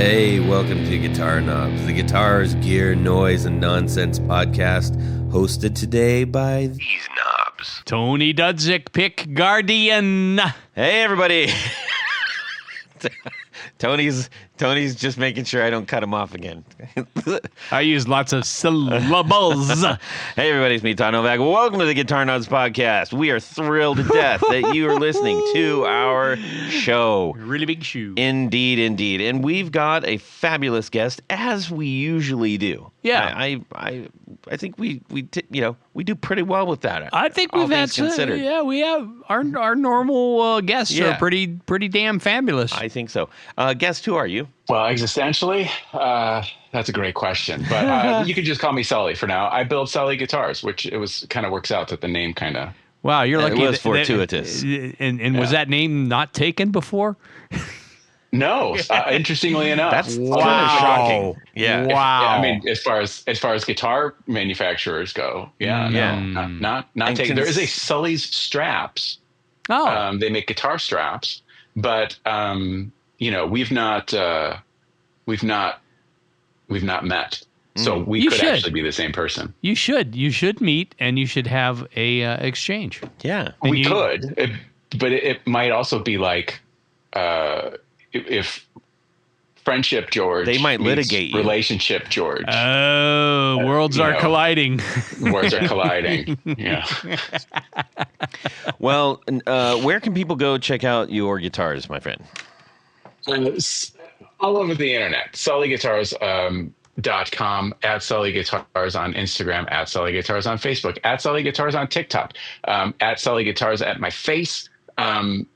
Hey, welcome to Guitar Knobs, the guitars, gear, noise, and nonsense podcast, hosted today by these knobs. Tony Dudzik, pick guardian. Hey, everybody. Tony's just making sure I don't cut him off again. I use lots of syllables. Hey, everybody, it's me, Todd Novak. Welcome to the Guitar Knobs podcast. We are thrilled to death that you are listening to our show. Really big shoe. Indeed, indeed. And we've got a fabulous guest, as we usually do. Yeah. I think we do pretty well with that. I think all we've had things considered. we have our normal guests Yeah. are pretty damn fabulous. I think so. Guest, who are you? Well, existentially, that's a great question. But you could just call me Sully for now. I build Sully Guitars, which kind of works out that the name kind of... Wow, you're lucky. It was fortuitous. And was that name not taken before? No, interestingly enough. That's kind of shocking. Yeah. Wow. Yeah, I mean, as far as guitar manufacturers go, not taken. There is a Sully's Straps. Oh. They make guitar straps, but we've not met. So we could actually be the same person. You should meet, and you should have a exchange. Yeah. We could, but it might also be like if Friendship George, they might litigate you. Relationship George. Oh, worlds are colliding. Worlds are colliding. Yeah. Well, where can people go check out your guitars, my friend? All over the internet. SullyGuitars.com, at Sully Guitars on Instagram, at Sully Guitars on Facebook, at Sully Guitars on TikTok, at Sully Guitars at my face.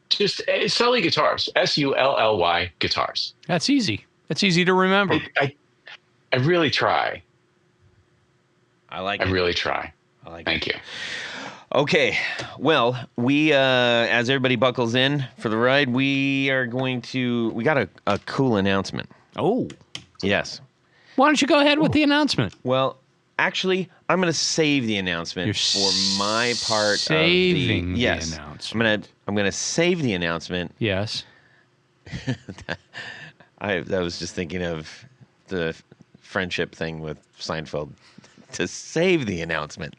Just Sully Guitars, Sully Guitars. That's easy. That's easy to remember. I really try. I like it. I really try. I like Thank it. you. Okay. Well, we, as everybody buckles in for the ride, we got a cool announcement. Oh. Yes. Why don't you go ahead with the announcement? Well, actually, I'm going to save the announcement for my part saving of the announcement. I'm going to save the announcement. Yes. I was just thinking of the friendship thing with Seinfeld. To save the announcement,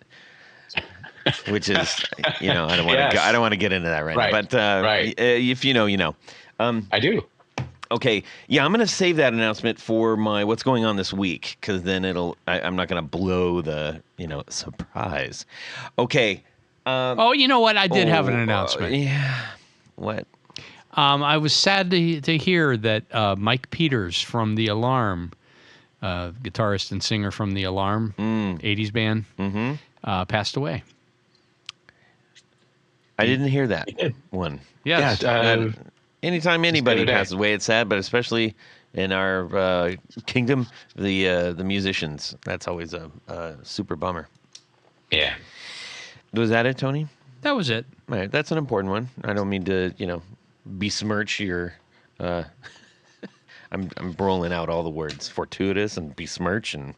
which is, I don't want to get into that right now. But if you know, you know. I do. Okay, yeah, I'm going to save that announcement for my what's going on this week, because then I'm not going to blow the surprise. Okay. You know what? I did have an announcement. Yeah. What? I was sad to hear that Mike Peters from The Alarm, guitarist and singer from The Alarm, 80s band, passed away. I didn't hear that one. Yes. Yeah, anytime anybody passes away, it's sad, but especially in our kingdom, the musicians. That's always a super bummer. Yeah. Was that it, Tony? That was it. All right, that's an important one. I don't mean to, besmirch your... I'm rolling out all the words, fortuitous and besmirch and...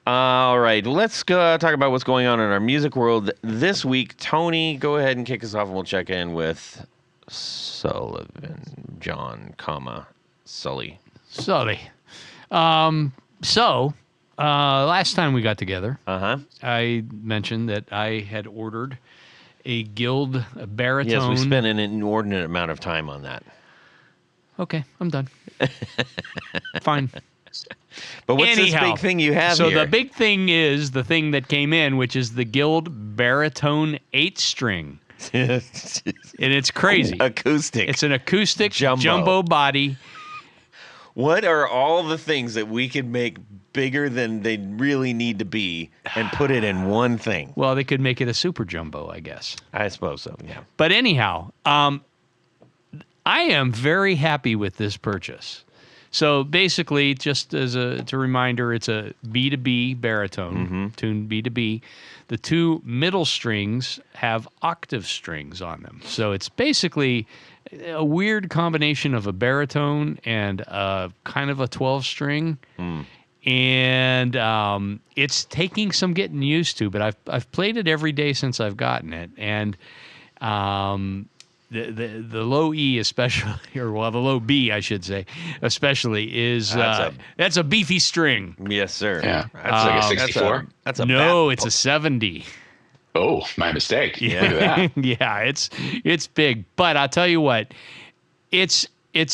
All right, let's go talk about what's going on in our music world this week. Tony, go ahead and kick us off, and we'll check in with Sullivan, John, Sully. Sully. Last time we got together, I mentioned that I had ordered a Guild baritone. Yes, we spent an inordinate amount of time on that. Okay, I'm done. Fine. But what's this big thing you have here? So the big thing is the thing that came in, which is the Guild baritone 8-string. And it's crazy. Acoustic. It's an acoustic jumbo body. What are all the things that we could make bigger than they really need to be and put it in one thing? Well, they could make it a super jumbo, I guess. I suppose so, yeah. But anyhow, I am very happy with this purchase. So basically, just as a reminder, it's a B2B baritone, tuned B2B. The two middle strings have octave strings on them. So it's basically a weird combination of a baritone and kind of a 12-string. And it's taking some getting used to, but I've played it every day since I've gotten it. And the low E especially, or well, the low B I should say, especially is that's a beefy string. Yes, sir. Yeah, that's like a 64. That's a it's a 70. Oh, my mistake. Yeah. Look at that. Yeah, it's big, but I'll tell you what, it's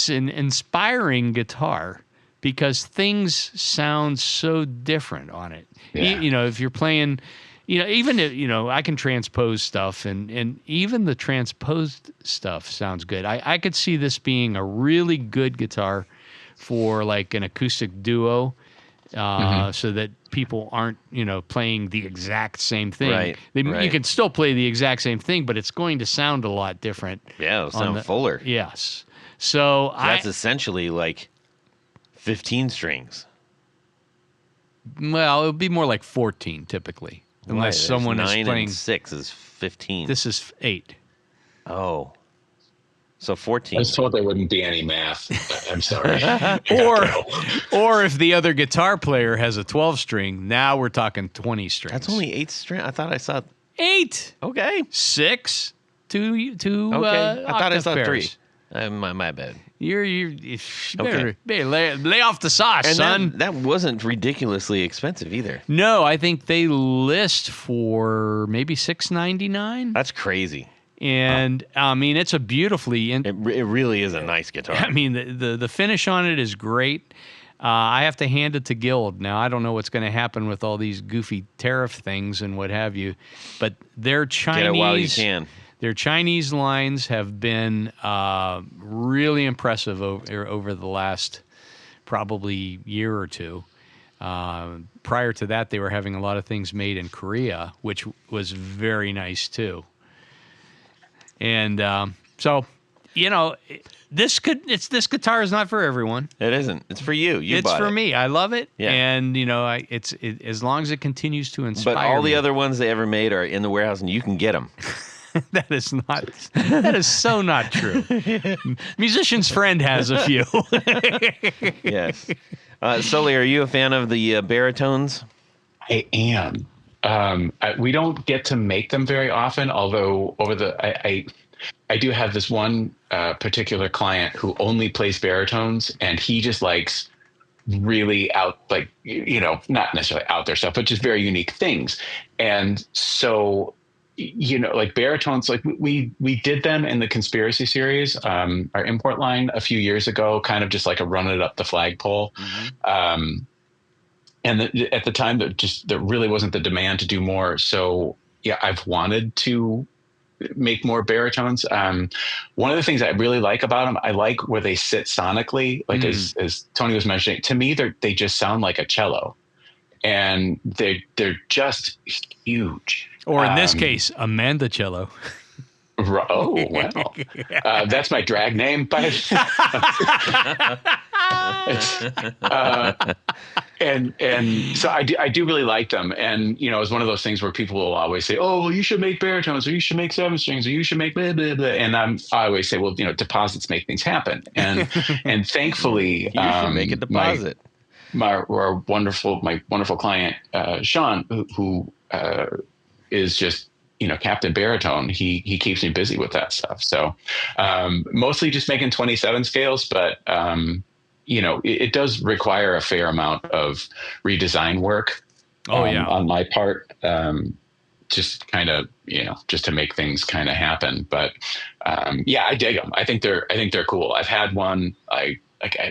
an inspiring guitar because things sound so different on it. Yeah. If you're playing, even if, I can transpose stuff, and even the transposed stuff sounds good. I could see this being a really good guitar for like an acoustic duo, so that people aren't, playing the exact same thing. Right, You can still play the exact same thing, but it's going to sound a lot different. Yeah, it'll sound fuller. Yes. So that's essentially like 15 strings. Well, it would be more like 14 typically, unless someone is 9 playing. and 6 is 15. This is 8. Oh, so 14. I was told there wouldn't be any math. I'm sorry. or if the other guitar player has a 12 string, now we're talking 20 strings. That's only 8 string. I thought I saw 8. Okay. 6. Two. Okay. I thought I saw pairs. 3. My bad. You better lay off the sauce, And son. that wasn't ridiculously expensive either. No, I think they list for maybe $6.99. That's crazy. And I mean, it's a beautifully. It really is a nice guitar. I mean, the finish on it is great. I have to hand it to Guild. Now, I don't know what's going to happen with all these goofy tariff things and what have you, but their Chinese. Get it while you can. Their Chinese lines have been really impressive over the last probably year or two. Prior to that, they were having a lot of things made in Korea, which was very nice too. And so, this guitar is not for everyone. It isn't. It's for you. It's for it. me. I love it. Yeah. And as long as it continues to inspire. But all the me. other ones they ever made are in the warehouse, and you can get them. That is so not true. Musician's friend has a few. Yes. Sully, are you a fan of the baritones? I am. We don't get to make them very often, although I do have this one particular client who only plays baritones, and he just likes really not necessarily out there stuff, but just very unique things. And so, like baritones, like we did them in the Conspiracy series, our import line a few years ago, kind of just like a run it up the flagpole. Mm-hmm. And at the time, there really wasn't the demand to do more. So yeah, I've wanted to make more baritones. One of the things I really like about them, I like where they sit sonically. Like as Tony was mentioning, to me, they just sound like a cello, and they're just huge. Or in this case, Amanda Cello. Oh, wow. That's my drag name. And so I do really like them. And, it's one of those things where people will always say, oh, well, you should make baritones, or you should make 7 strings, or you should make blah, blah, blah. And I always say, well, deposits make things happen. And thankfully, you should make a deposit. My wonderful client, Sean, who is just, Captain Baritone, he keeps me busy with that stuff. So mostly just making 27 scales, but it does require a fair amount of redesign work on my part, just kind of, just to make things kind of happen. But I dig them. I think they're cool. I've had one, I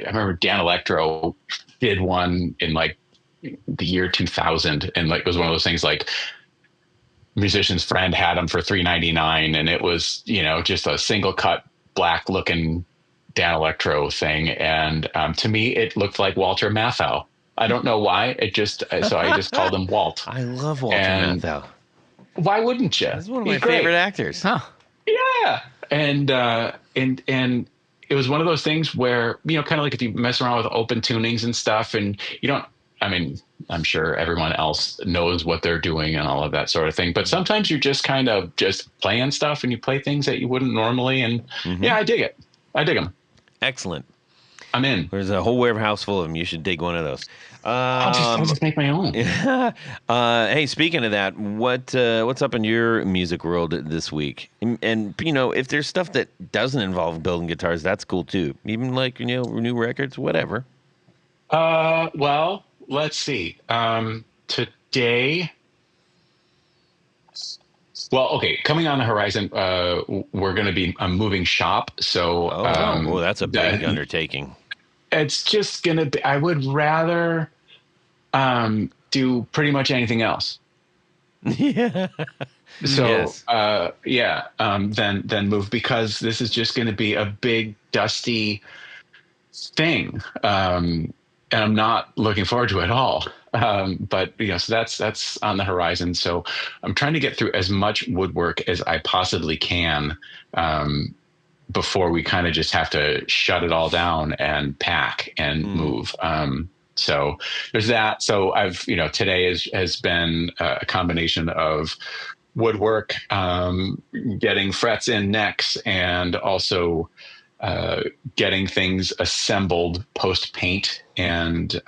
remember Dan Electro did one in like the year 2000, and like it was one of those things like musician's friend had them for $3.99, and it was just a single cut black looking Dan Electro thing, and to me it looked like Walter Matthau. I don't know why, so I just called him Walt. I love Walter Matthau. Why wouldn't you? He's one of my favorite actors. Huh. Yeah. And it was one of those things where, kind of like if you mess around with open tunings and stuff, and I'm sure everyone else knows what they're doing and all of that sort of thing, but sometimes you're just kind of just playing stuff, and you play things that you wouldn't normally. And I dig it. I dig them. Excellent. I'm in. There's a whole warehouse full of them. You should dig one of those. I'll just make my own. Hey, speaking of that, what's up in your music world this week? And if there's stuff that doesn't involve building guitars, that's cool too. Even like new records, whatever. Well, let's see. Today. Well, okay. Coming on the horizon, we're going to be moving shop. So, well, that's a big undertaking. It's just going to be. I would rather do pretty much anything else. Yeah. So, then move, because this is just going to be a big dusty thing, and I'm not looking forward to it at all. But so that's on the horizon. So I'm trying to get through as much woodwork as I possibly can before we kind of just have to shut it all down and pack and move. So there's that. So I've today has been a combination of woodwork, getting frets in necks, and also getting things assembled post paint, and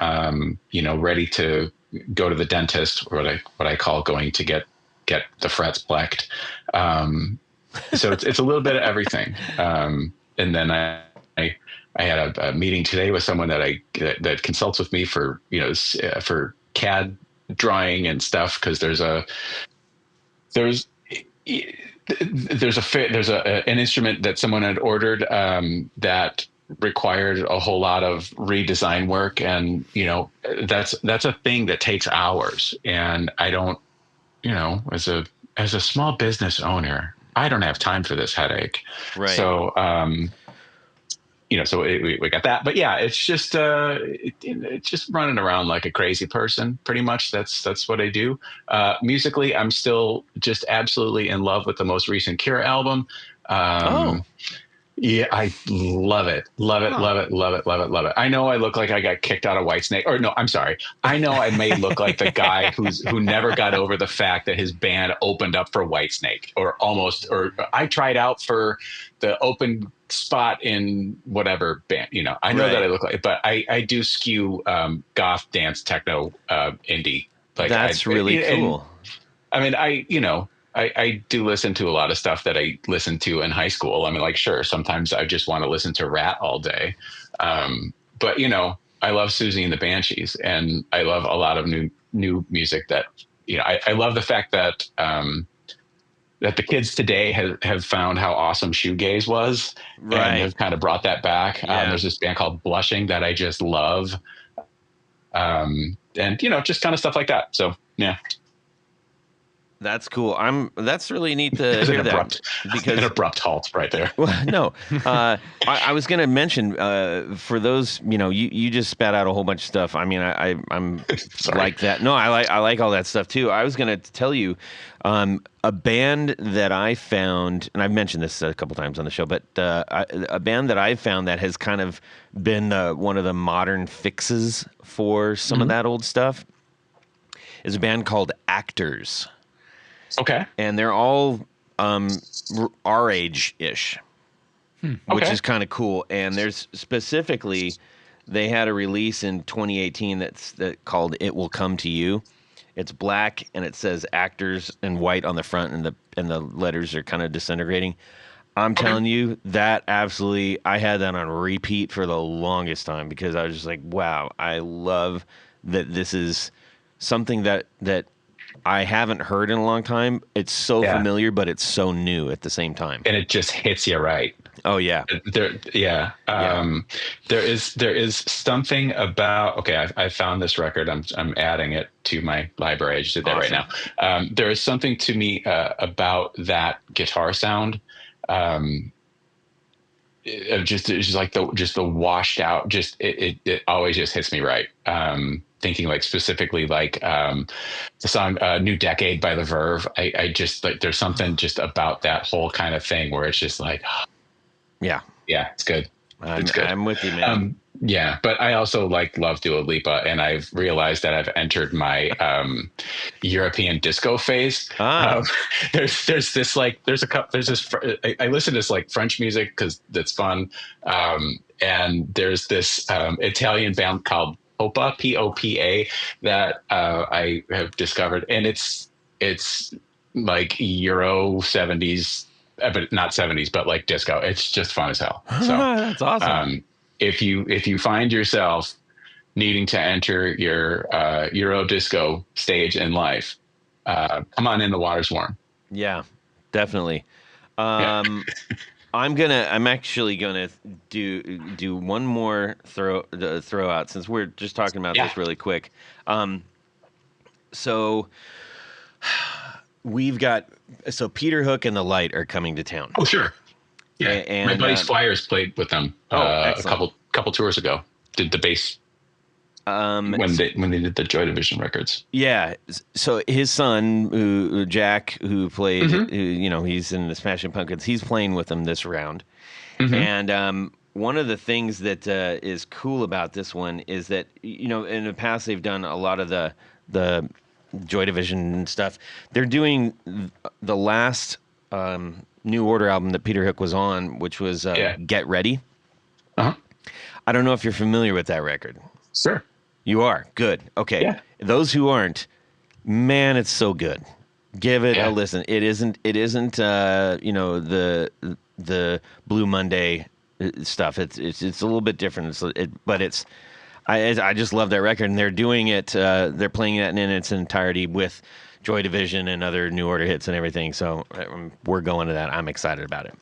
ready to go to the dentist, what I call going to get the frets plecked. So it's a little bit of everything. And then I had a meeting today with someone that consults with me for for CAD drawing and stuff, because there's an instrument that someone had ordered that required a whole lot of redesign work, and that's a thing that takes hours, and I don't, as a small business owner, I don't have time for this headache. Right. So so we got that, but yeah, it's just it's just running around like a crazy person. Pretty much that's what I do. Musically, I'm still just absolutely in love with the most recent Cure album. Yeah, I love it. Love it. I know I look like I got kicked out of Whitesnake, or no, I'm sorry. I know I may look like the guy who never got over the fact that his band opened up for Whitesnake, or I tried out for the open spot in whatever band, I know that I look like, but I do skew goth, dance, techno, indie. Like that's really cool. And, I mean, I do listen to a lot of stuff that I listened to in high school. I mean, like, sure, sometimes I just want to listen to Rat all day. But, I love Susie and the Banshees, and I love a lot of new music that, I love the fact that that the kids today have found how awesome shoegaze was, right, and have kind of brought that back. Yeah. There's this band called Blushing that I just love. And, just kind of stuff like that. So, yeah. That's cool. That's really neat to hear that, because an abrupt halt right there. Well, no, I was going to mention for those, you just spat out a whole bunch of stuff. I mean, I'm like that. No, I like all that stuff too. I was going to tell you a band that I found, and I've mentioned this a couple times on the show, but a band that I found that has kind of been one of the modern fixes for some of that old stuff is a band called Actors. Okay. And they're all our age-ish, which is kind of cool. And there's specifically, they had a release in 2018 that's called "It Will Come to You." It's black and it says Actors in white on the front, and the letters are kind of disintegrating. I'm telling you, that absolutely, I had that on repeat for the longest time, because I was just like, wow, I love that this is something that I haven't heard in a long time. It's so familiar, but it's so new at the same time. And it just hits you right. Oh yeah. There is something about, okay, I found this record. I'm adding it to my library. I just did that right now. There is something to me about that guitar sound. It's like the washed out, it always just hits me right. Thinking like specifically like the song New Decade by the Verve. I just like, there's something just about that whole kind of thing where it's just like, yeah, it's good. It's good. I'm with you, man. Yeah, but I also love Dua Lipa, and I've realized that I've entered my European disco phase. Ah. There's this I listen to this like French music because that's fun, and there's this Italian band called Popa, Popa, that I have discovered, and it's like Euro 70s, but not 70s, but like disco. It's just fun as hell. So that's awesome. If you find yourself needing to enter your Euro disco stage in life, come on in, the water's warm. Yeah, definitely. Yeah. I'm actually gonna do one more throw out, since we're just talking about this really quick. So Peter Hook and the Light are coming to town. Oh, sure. Yeah, and my buddy's Flyers played with them a couple tours ago. Did the bass when they did the Joy Division records. Yeah, so his son, Jack, who played, he's in the Smashing Pumpkins. He's playing with them this round, and one of the things that is cool about this one is that in the past they've done a lot of the Joy Division stuff. They're doing the last New Order album that Peter Hook was on, which was Get Ready. Uh-huh. I don't know if you're familiar with that record. Sure. You are? Good. Okay. Yeah. Those who aren't, man, it's so good. Give it a listen. It isn't the Blue Monday stuff. It's a little bit different. I just love that record, and they're doing it. They're playing it in its entirety with Joy Division and other New Order hits and everything. So we're going to that. I'm excited about it.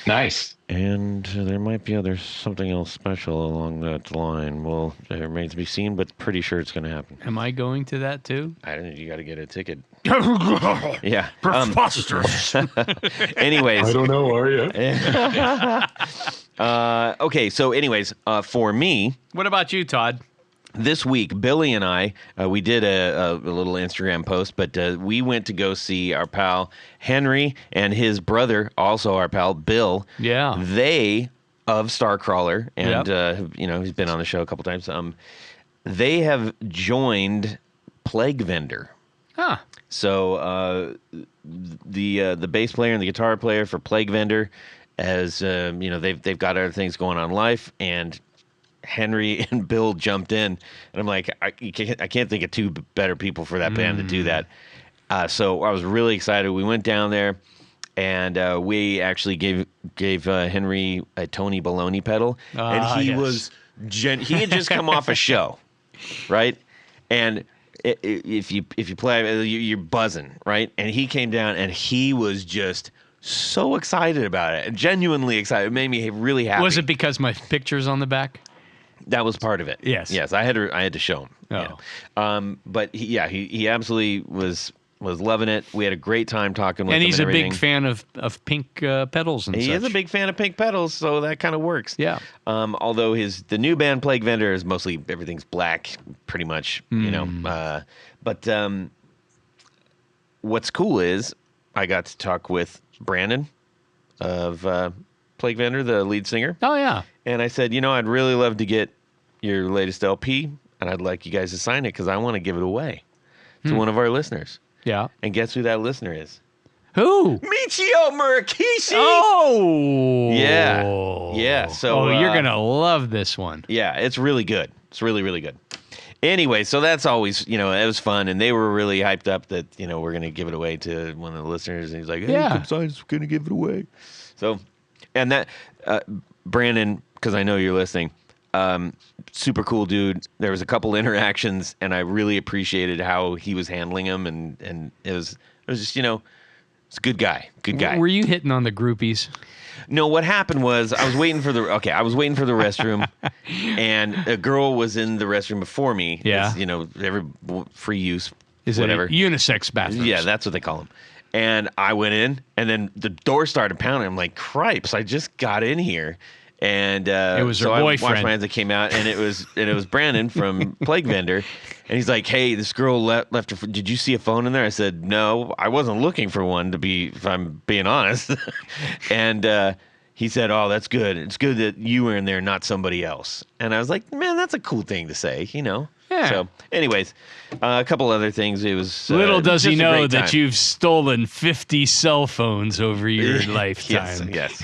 Nice. And there might be something else special along that line. Well, it remains to be seen, but pretty sure it's going to happen. Am I going to that too? I don't know. You got to get a ticket. Yeah. Preposterous. Anyways. I don't know, are you? Okay, so anyways, for me. What about you, Todd? This week, Billy and I, we did a little Instagram post, but we went to go see our pal Henry and his brother, also our pal Bill. Yeah. They, of Starcrawler, and he's been on the show a couple times. They have joined Plague Vendor. Huh. So the bass player and the guitar player for Plague Vendor, as they've got other things going on in life, and Henry and Bill jumped in, and I'm like, I can't think of two better people for that band to do that. So I was really excited. We went down there, and we actually gave Henry a Tony Baloney pedal, and he he had just come off a show, right? And if you play, you're buzzing, right? And he came down, and he was just so excited about it, genuinely excited. It made me really happy. Was it because my picture's on the back? That was part of it. Yes. I had to show him. Oh. Yeah. But he absolutely was loving it. We had a great time talking with him. And he's a big fan of pink pedals and such. He is a big fan of pink pedals, so that kind of works. Yeah. Although the new band Plague Vendor is mostly everything's black, pretty much. But what's cool is I got to talk with Brandon of Plague Vendor, the lead singer. Oh yeah. And I said, I'd really love to get your latest LP, and I'd like you guys to sign it because I want to give it away to one of our listeners. Yeah. And guess who that listener is? Who? Michio Murakishi. Oh. Yeah. Yeah. So you're going to love this one. Yeah, it's really good. It's really, really good. Anyway, so that's always, it was fun, and they were really hyped up that, we're going to give it away to one of the listeners, and he's like, hey, come sign, we're going to give it away. So, and that, Brandon, because I know you're listening, super cool dude. There was a couple interactions, and I really appreciated how he was handling them, and it was just, it's a good guy. Good guy. Were you hitting on the groupies? No, what happened was I was waiting for the restroom, and a girl was in the restroom before me. Yeah. It's, every free use. Is whatever. It unisex bathrooms? Yeah, that's what they call them. And I went in, and then the door started pounding. I'm like, cripes, I just got in here. And it was her so boyfriend. I washed my hands. I came out, and it was Brandon from Plague Vendor, and he's like, "Hey, this girl left her. Did you see a phone in there?" I said, "No, I wasn't looking for one. If I'm being honest." And he said, "Oh, that's good. It's good that you were in there, not somebody else." And I was like, "Man, that's a cool thing to say, you know." Yeah. So, anyways, a couple other things. It was Little does he just a know great that time. you've stolen 50 cell phones over your lifetime. Yes.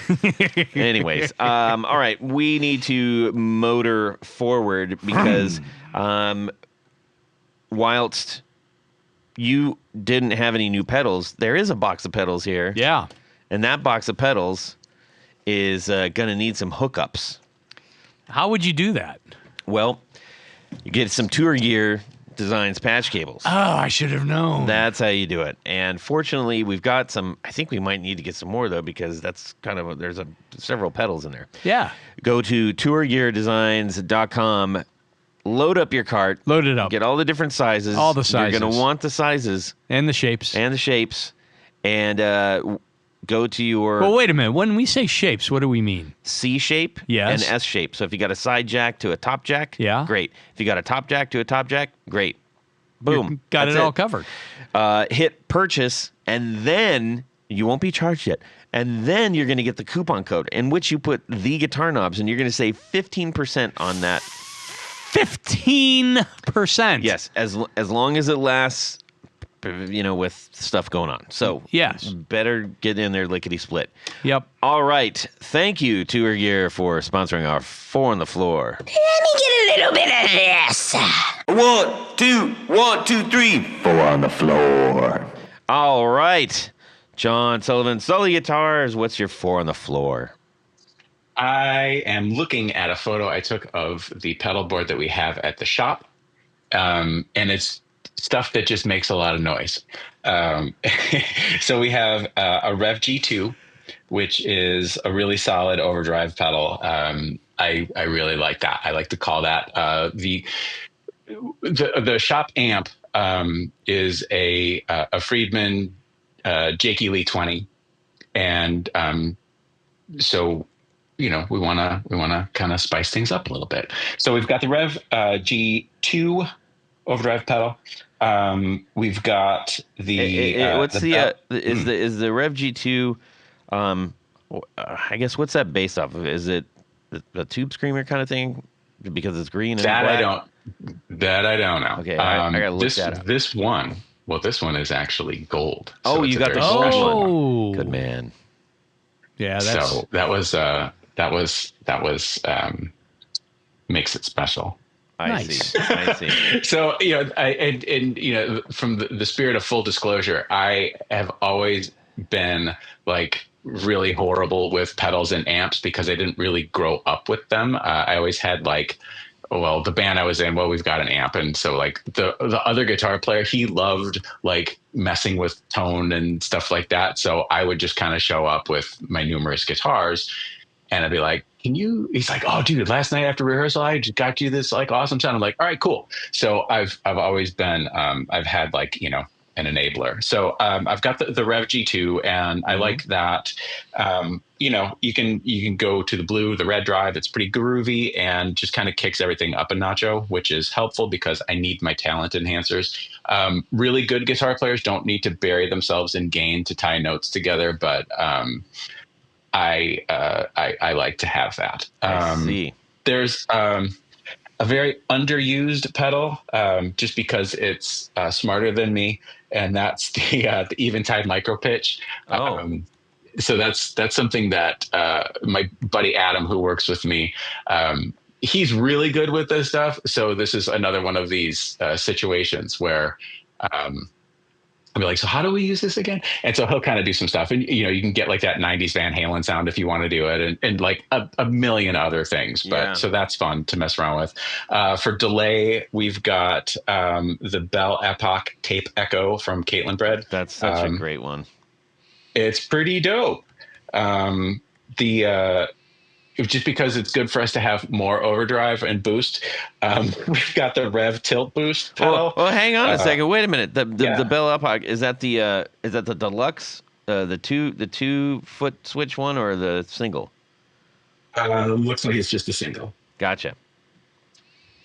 Anyways, all right, we need to motor forward because whilst you didn't have any new pedals, there is a box of pedals here. Yeah. And that box of pedals is going to need some hookups. How would you do that? Well, you get some Tour Gear Designs patch cables. Oh, I should have known. That's how you do it. And fortunately, we've got some. I think we might need to get some more though, because that's kind of there's several pedals in there. Yeah. Go to tourgeardesigns.com. Load up your cart. Load it up. Get all the different sizes. All the sizes. You're going to want the sizes And the shapes. and the shapes. And go to your Well, wait a minute. When we say shapes, what do we mean? C shape Yes. and S shape. So if you got a side jack to a top jack, Yeah. great. If you got a top jack to a top jack, great. Boom. You got That's it all covered. Hit purchase, and then you won't be charged yet. And then you're going to get the coupon code in which you put the guitar knobs, and you're going to save 15% on that. 15%. Yes, as long as it lasts, you know, with stuff going on. So Yes. better get in there lickety split. Yep. All right. Thank you, Tour Gear, for sponsoring our Four on the Floor. Let me get a little bit of this. 1, 2, 3. 4 on the floor. All right. John Sullivan, Sully Guitars, what's your Four on the Floor? I am looking at a photo I took of the pedal board that we have at the shop. And it's stuff that just makes a lot of noise. So we have a Rev G2, which is a really solid overdrive pedal. I really like that. I like to call that the shop amp is a Friedman Jakey Lee 20, and so you know we want to kind of spice things up a little bit. So we've got the Rev G2 overdrive pedal. We've got the what's is the Rev G2? I guess what's that based off of? Is it the Tube Screamer kind of thing? Because it's green and that black? I don't know. Okay, I gotta look that up. This one is actually gold. Oh, it's you a got the very gold special one. Oh. Good man. Yeah, that's So that was makes it special. I Nice. see. So you know, and you know, from the spirit of full disclosure, I have always been like really horrible with pedals and amps because I didn't really grow up with them. I always had like, well, the band I was in, well, we've got an amp, and so like the other guitar player, he loved like messing with tone and stuff like that. So I would just kind of show up with my numerous guitars, and I'd be like, "Can you?" He's like, "Oh, dude, last night after rehearsal, I just got you this like awesome sound." I'm like, "All right, cool." So I've always been I've had like, you know, an enabler. So I've got the Rev G2, and I like that. You know, you can go to the blue, the red drive. It's pretty groovy and just kind of kicks everything up a notcho, which is helpful because I need my talent enhancers. Really good guitar players don't need to bury themselves in gain to tie notes together, but I like to have that. I see. There's a very underused pedal, just because it's smarter than me, and that's the Eventide micro pitch. Oh. So that's something that my buddy Adam, who works with me, he's really good with this stuff. So this is another one of these situations where I'll be like, so how do we use this again? And so he'll kind of do some stuff, and you know, you can get like that 90s Van Halen sound if you want to do it, and like a million other things. But Yeah. so that's fun to mess around with. For delay, we've got the Bell Epoch Tape Echo from Caitlin Bread. That's such a great one. It's pretty dope. Just because it's good for us to have more overdrive and boost. We've got the Rev Tilt Boost pedal. Oh, hang on a second. Wait a minute. The Bell Epoch, is that the deluxe, the 2-foot switch one, or the single? Looks like it's just a single. Gotcha.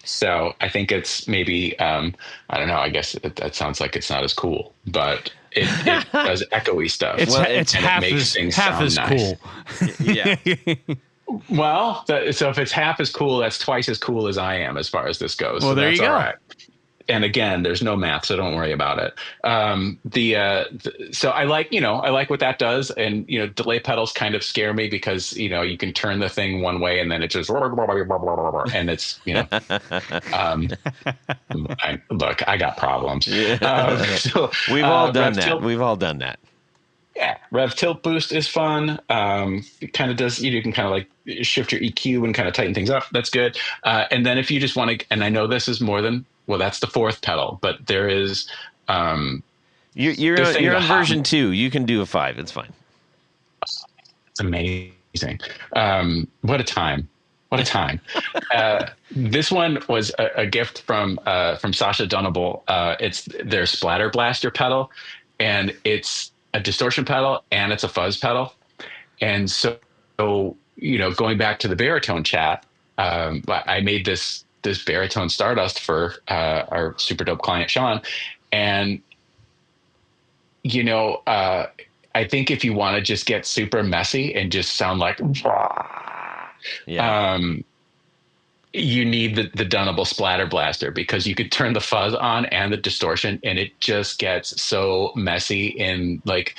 So I think it's maybe I don't know. I guess that sounds like it's not as cool, but it does echoey stuff. It's half as cool. Yeah. Well, so if it's half as cool, that's twice as cool as I am as far as this goes. Well, so there that's you go. all right. And again, there's no math, so don't worry about it. So I like what that does, and delay pedals kind of scare me because you can turn the thing one way and then it just and it's look, I got problems. So, We've all done that. We've all done that. Yeah, rev tilt boost is fun. It kind of does. You can kind of like shift your EQ and kind of tighten things up. That's good. And then if you just want to, and I know this is more than. Well, that's the fourth pedal, but there is. You're on version 2. You can do a 5. It's fine. It's amazing. What a time! What a time! This one was a gift from Sasha Dunable. It's their Splatter Blaster pedal, and it's a distortion pedal and it's a fuzz pedal. And so going back to the baritone chat, I made this baritone Stardust for our super dope client Sean, and I think if you want to just get super messy and just sound like you need the Dunable Splatter Blaster, because you could turn the fuzz on and the distortion and it just gets so messy in like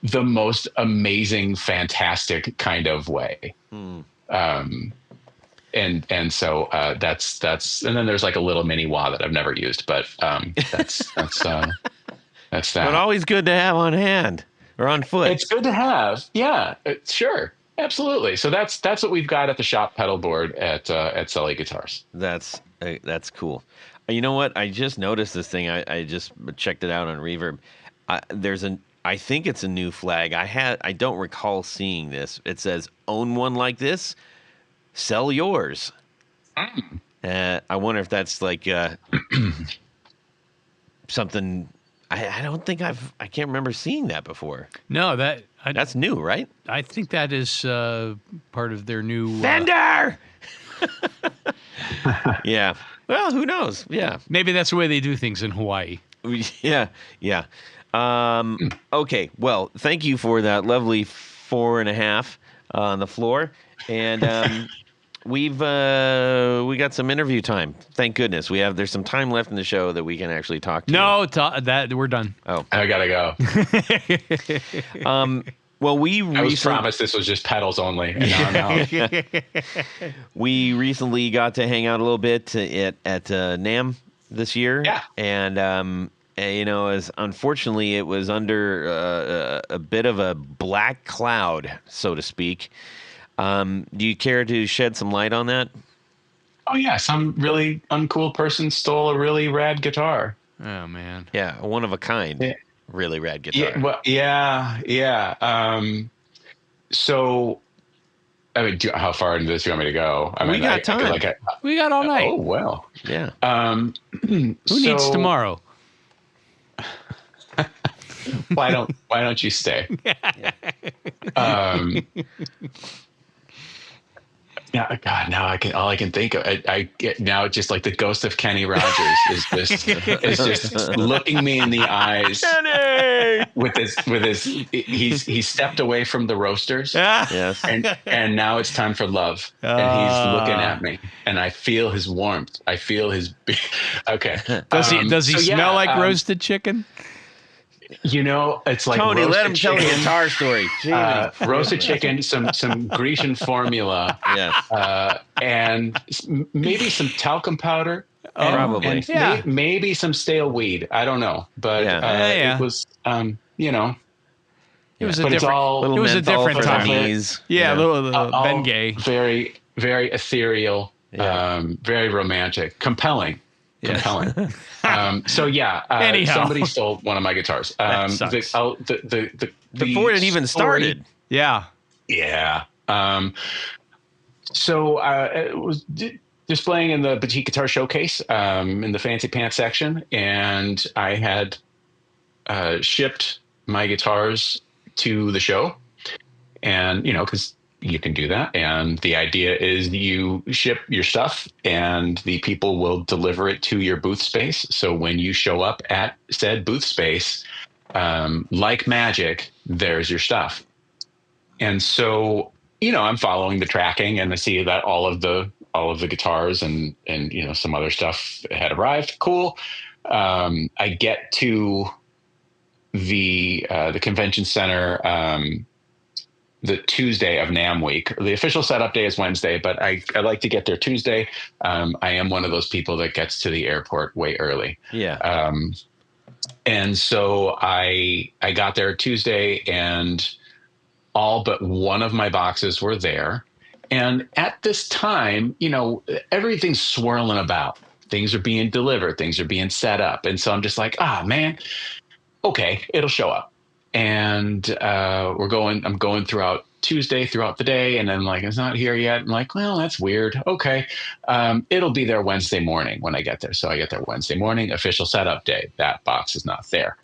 the most amazing, fantastic kind of way. And so that's and then there's like a little mini wah that I've never used, but that's that. But always good to have on hand or on foot. It's good to have. Yeah, sure. Absolutely. So that's what we've got at the shop pedal board at Sully Guitars. That's cool. You know what? I just noticed this thing. I just checked it out on Reverb. I think it's a new flag. I don't recall seeing this. It says, "Own one like this, sell yours." I wonder if that's like something. I don't think I can't remember seeing that before. No, that's new, right? I think that is part of their new Fender. Yeah. Well, who knows? Yeah. Maybe that's the way they do things in Hawaii. Yeah. Okay. Well, thank you for that lovely 4.5 on the floor, and we got some interview time. Thank goodness there's some time left in the show that we can actually talk to. No, that we're done. Oh, I gotta go. Well, I was promised this was just pedals only. And now I'm out. We recently got to hang out a little bit at NAMM this year. Yeah. And as unfortunately it was under a bit of a black cloud, so to speak. Do you care to shed some light on that? Oh yeah, some really uncool person stole a really rad guitar. Oh man. Yeah, a one of a kind. Yeah. Really rad guitar. Yeah, well, yeah. So, I mean, how far into this do you want me to go? We got time. We got all night. Oh well. Yeah. Who needs tomorrow? Why don't you stay? Yeah, God, now all I can think of, I get now just like the ghost of Kenny Rogers is just looking me in the eyes. Kenny! with his he's stepped away from the roasters. Yes. And now it's time for love. And he's looking at me and I feel his warmth. I feel his okay. Does he smell like roasted chicken? It's like Tony, let him chicken, tell a guitar story. Roasted chicken, some Grecian formula, yes, and maybe some talcum powder. Probably, and maybe some stale weed. I don't know, but it was, It was a different time. Yeah, a little Bengay. Very, very ethereal, very romantic, compelling. Yes. Compelling. Anyhow. Somebody stole one of my guitars. Before it even started. Yeah. Yeah. So it was displaying in the Boutique Guitar Showcase in the Fancy Pants section, and I had shipped my guitars to the show, and because you can do that. And the idea is you ship your stuff and the people will deliver it to your booth space. So when you show up at said booth space, like magic, there's your stuff. And so, I'm following the tracking, and I see that all of the guitars and some other stuff had arrived. Cool. I get to the convention center the Tuesday of NAMM week. The official setup day is Wednesday, but I like to get there Tuesday. I am one of those people that gets to the airport way early. Yeah. And so I got there Tuesday, and all but one of my boxes were there. And at this time, everything's swirling about. Things are being delivered. Things are being set up. And so I'm just like, man, okay, it'll show up. And I'm going throughout Tuesday, throughout the day. And then like, it's not here yet. I'm like, well, that's weird. Okay. It'll be there Wednesday morning when I get there. So I get there Wednesday morning, official setup day. That box is not there.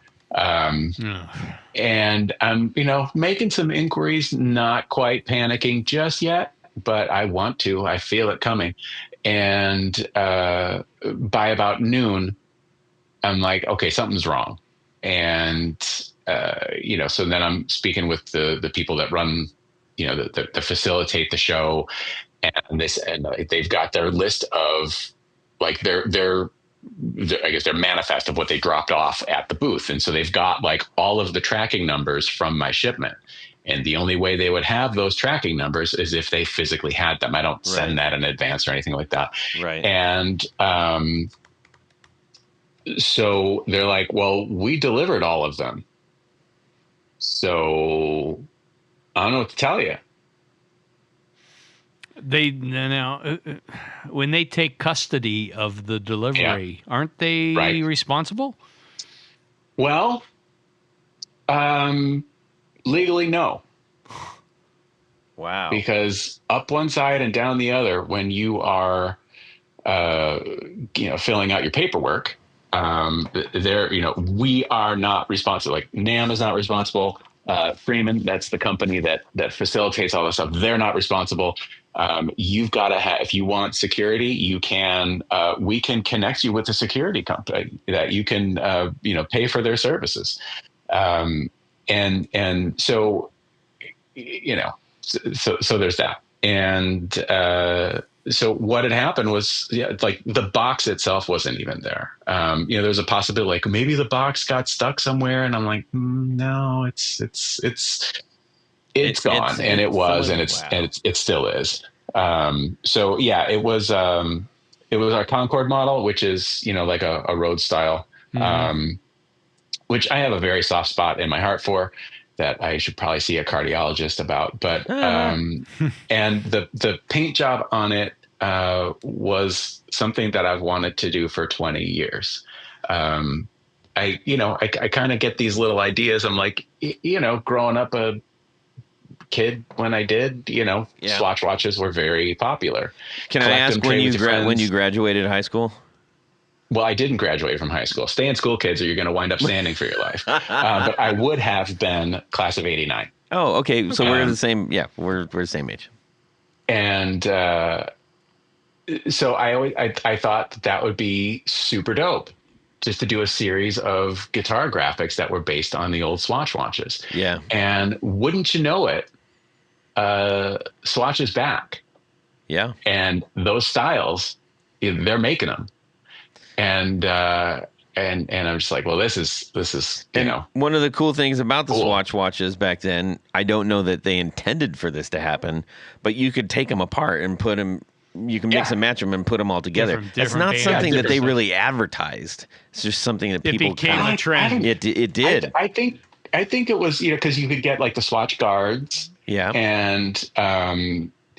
And I'm, making some inquiries, not quite panicking just yet, but I want to. I feel it coming. And by about noon, I'm like, okay, something's wrong. And so then I'm speaking with the people that run, that facilitate the show, and they've got their list of like their I guess their manifest of what they dropped off at the booth. And so they've got like all of the tracking numbers from my shipment. And the only way they would have those tracking numbers is if they physically had them. I don't send that in advance or anything like that. Right. And so they're like, well, we delivered all of them. So I don't know what to tell you. When they take custody of the delivery, aren't they responsible? Well, legally, no. Wow. Because up one side and down the other, when you are, filling out your paperwork, we are not responsible. Like NAMM is not responsible. Freeman, that's the company that facilitates all this stuff. They're not responsible. You've got to have, if you want security, you can, we can connect you with a security company that you can, pay for their services. And so, so there's that. And, so what had happened was, like the box itself wasn't even there. There's a possibility like maybe the box got stuck somewhere, and I'm like, no, it's gone, and it was, and it still is. So yeah, it was our Concorde model, which is like a road style, which I have a very soft spot in my heart for. That I should probably see a cardiologist about, but and the paint job on it was something that I've wanted to do for 20 years. I kind of get these little ideas. I'm like, growing up a kid when I did, Swatch watches were very popular. Can I ask when you graduated high school? Well, I didn't graduate from high school. Stay in school, kids, or you're going to wind up standing for your life. But I would have been class of 89. Oh, okay. So we're the same. Yeah, we're the same age. And so I thought that would be super dope, just to do a series of guitar graphics that were based on the old Swatch watches. Yeah. And wouldn't you know it, Swatch is back. Yeah. And those styles, they're making them. And I'm just like, well, this is one of the cool things about the Swatch watches back then. I don't know that they intended for this to happen, but you could take them apart and put them. You can mix and match them and put them all together. It's not something that they really advertised. It's just something that people. It became a trend. It did. I think it was because you could get like the Swatch guards. Yeah. And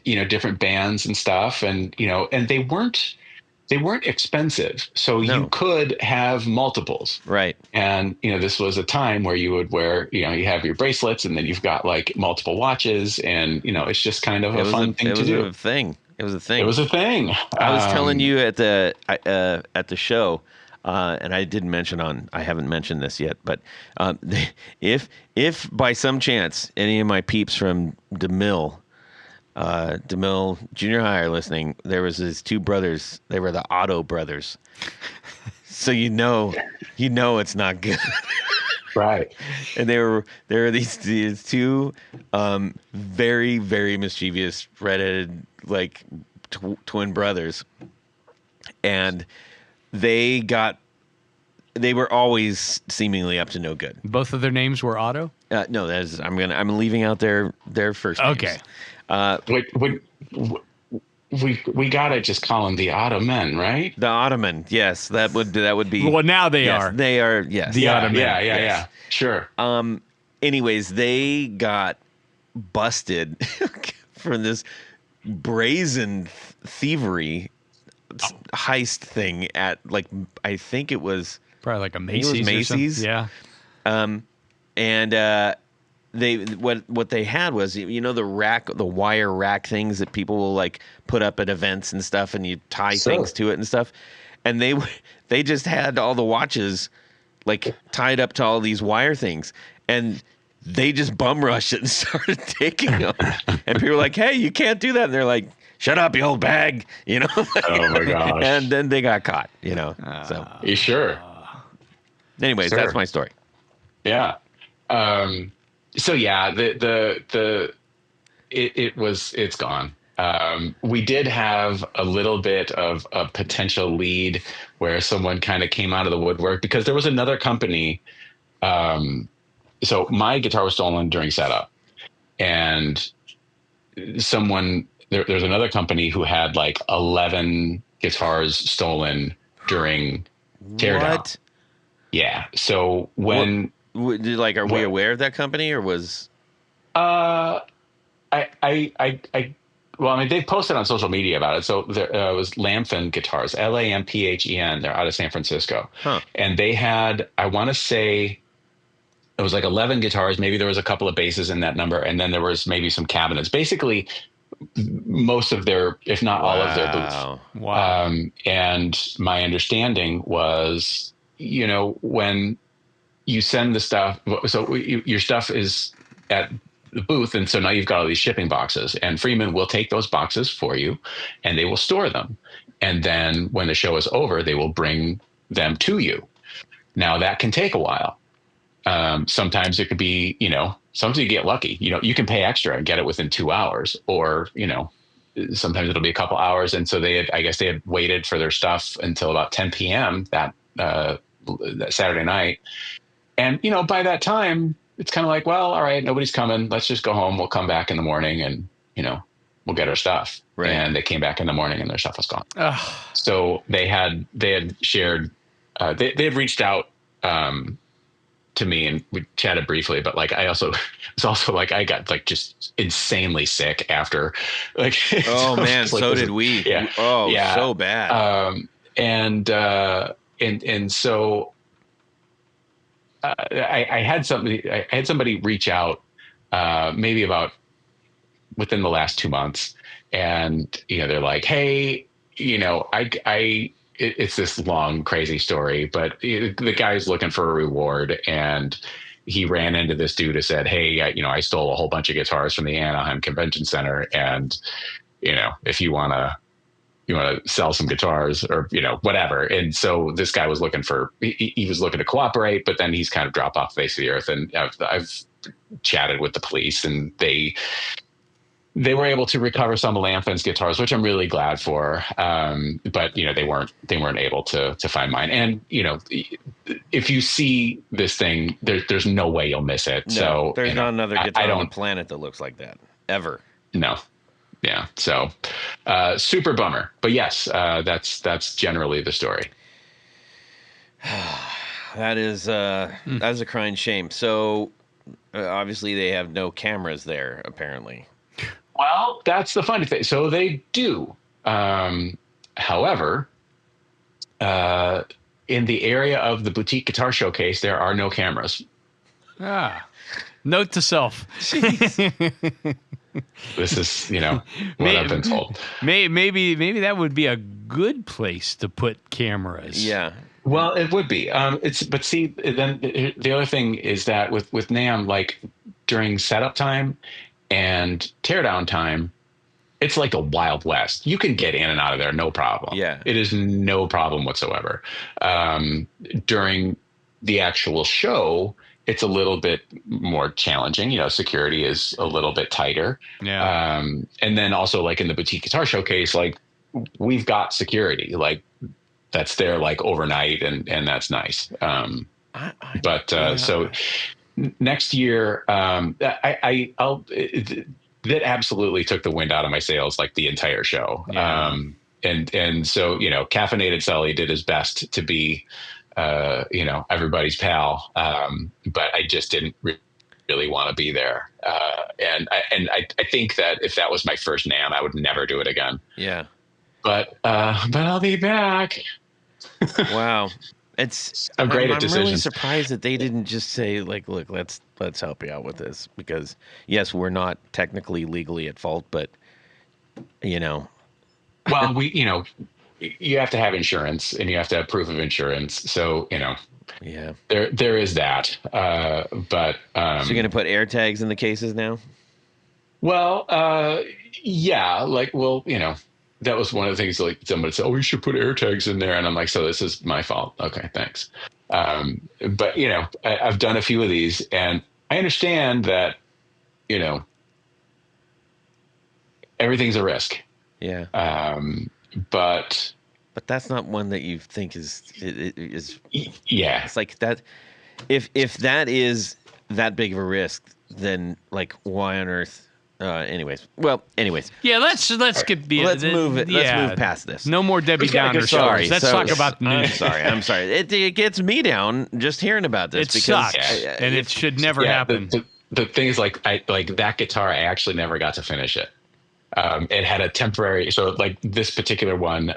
different bands and stuff, and and they weren't expensive, so you could have multiples. Right. And this was a time where you would wear, you have your bracelets, and then you've got like multiple watches, and it's just kind of a fun thing to do. It was a thing. It was a thing. I was telling you at the show, and I haven't mentioned this yet, but if by some chance any of my peeps from DeMille Junior High are listening, there was these two brothers. They were the Otto brothers. So you know it's not good. Right. And there were these two very, very mischievous redheaded like twin brothers, and they were always seemingly up to no good. Both of their names were Otto? No, I'm leaving out their first names. Okay. We gotta just call them the Ottomen, right? The Ottoman, yes, that would be. Well, now they yes, are. They are, yes. The Ottoman. Yeah. Sure. Anyways, they got busted for this brazen thievery heist thing at I think it was Probably like a Macy's. Macy's. Yeah. And they what they had was the wire rack things that people will like put up at events and stuff, and you tie things to it and stuff, and they just had all the watches like tied up to all these wire things, and they just bum rushed it and started taking them, and people were like, "Hey, you can't do that," and they're like, "Shut up, you old bag," Oh my gosh! And then they got caught, So, you sure? anyways, Sure. that's my story. Yeah. So yeah, it's gone. We did have a little bit of a potential lead where someone kind of came out of the woodwork because there was another company. So my guitar was stolen during setup, and there's another company who had like 11 guitars stolen during teardown. What? Yeah. So when are we aware of that company, or was? Well, I mean, they've posted on social media about it. So there was Lamphen Guitars, Lamphen. They're out of San Francisco. Huh. And they had, I want to say, it was like 11 guitars. Maybe there was a couple of basses in that number. And then there was maybe some cabinets. Basically, most of their, if not all of their booths. Wow. And my understanding was, when you send the stuff, so your stuff is at the booth, and so now you've got all these shipping boxes, and Freeman will take those boxes for you and they will store them, and then when the show is over they will bring them to you. Now that can take a while. Sometimes it could be, sometimes you get lucky, you can pay extra and get it within 2 hours, or sometimes it'll be a couple hours. And so I guess they had waited for their stuff until about 10 p.m. that Saturday night. And, by that time, it's kind of like, well, all right, nobody's coming. Let's just go home. We'll come back in the morning and, we'll get our stuff. Right. And they came back in the morning and their stuff was gone. So they had shared, they had reached out to me, and we chatted briefly, but like, I got just insanely sick after, like, Oh man, so did we. Yeah. Oh, yeah. So bad. And so I had somebody reach out, maybe about within the last 2 months, and they're like, hey, it's this long crazy story, but the guy's looking for a reward, and he ran into this dude who said, hey, I stole a whole bunch of guitars from the Anaheim Convention Center, and if you want to sell some guitars, or whatever. And so this guy was looking he was looking to cooperate, but then he's kind of dropped off the face of the earth. And I've chatted with the police, and they were able to recover some of Lamphen's guitars, which I'm really glad for. But they weren't able to find mine. And if you see this thing, there's no way you'll miss it. No, So there's not another guitar on the don't planet that looks like that ever. No. Yeah. So, super bummer, but yes, that's generally the story. That's a crying shame. So obviously they have no cameras there, apparently. Well, that's the funny thing. So they do. However, in the area of the boutique guitar showcase, there are no cameras. Note to self. This is, what I've been told. Maybe that would be a good place to put cameras. Yeah. Well, it would be. But see, then the other thing is that with NAMM, like during setup time and teardown time, it's like the Wild West. You can get in and out of there, no problem. Yeah. It is no problem whatsoever. During the actual show, it's a little bit more challenging. You know, security is a little bit tighter. Yeah. And then also like in the boutique guitar showcase, like we've got security, like that's there like overnight, and that's nice. So next year, that absolutely took the wind out of my sails, like the entire show. Yeah. And so, you know, Caffeinated Sully did his best to be, you know, everybody's pal. But I just didn't really want to be there. And I think that if that was my first NAMM, I would never do it again. Yeah. But I'll be back. Wow. It's a great I'm decision. really surprised that they didn't just say like, look, let's help you out with this, because yes, we're not technically legally at fault, but you know. Well, you have to have insurance, and you have to have proof of insurance. So, you know, yeah, there is that. But so you're gonna put air tags in the cases now? Well, yeah, like, well, you know, that was one of the things, like somebody said, oh, you should put air tags in there. And I'm like, so this is my fault. Okay, thanks. But, you know, I've done a few of these, and I understand that, you know, everything's a risk. Yeah. But that's not one that you think is. Yeah. It's like that. If that is that big of a risk, then like why on earth? Anyways. Yeah, let's move it. Let's move past this. No more Debbie Downer stories. Let's talk about the news. I'm sorry. It gets me down just hearing about this. It sucks, and it should never happen. The thing is, like that guitar, I actually never got to finish it. It had a temporary, so like this particular one,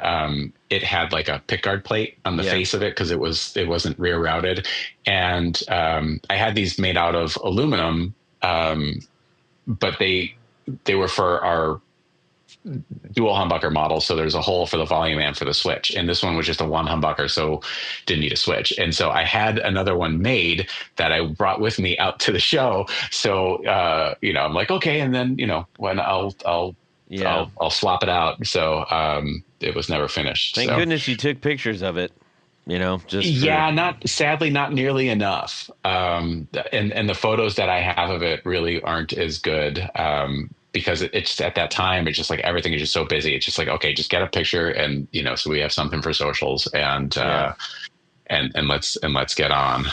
it had like a pickguard plate on the face of it because it wasn't rear routed, and I had these made out of aluminum. But they were for our dual humbucker model. So there's a hole for the volume amp for the switch. And this one was just a one humbucker, so didn't need a switch. And so I had another one made that I brought with me out to the show. So, you know, I'm like, okay. And then, you know, when I'll swap it out. So, it was never finished. Thank goodness you took pictures of it. You know, sadly, not nearly enough. And the photos that I have of it really aren't as good, because it's at that time, it's just like everything is just so busy. It's just like, okay, just get a picture, and you know, so we have something for socials, and let's get on.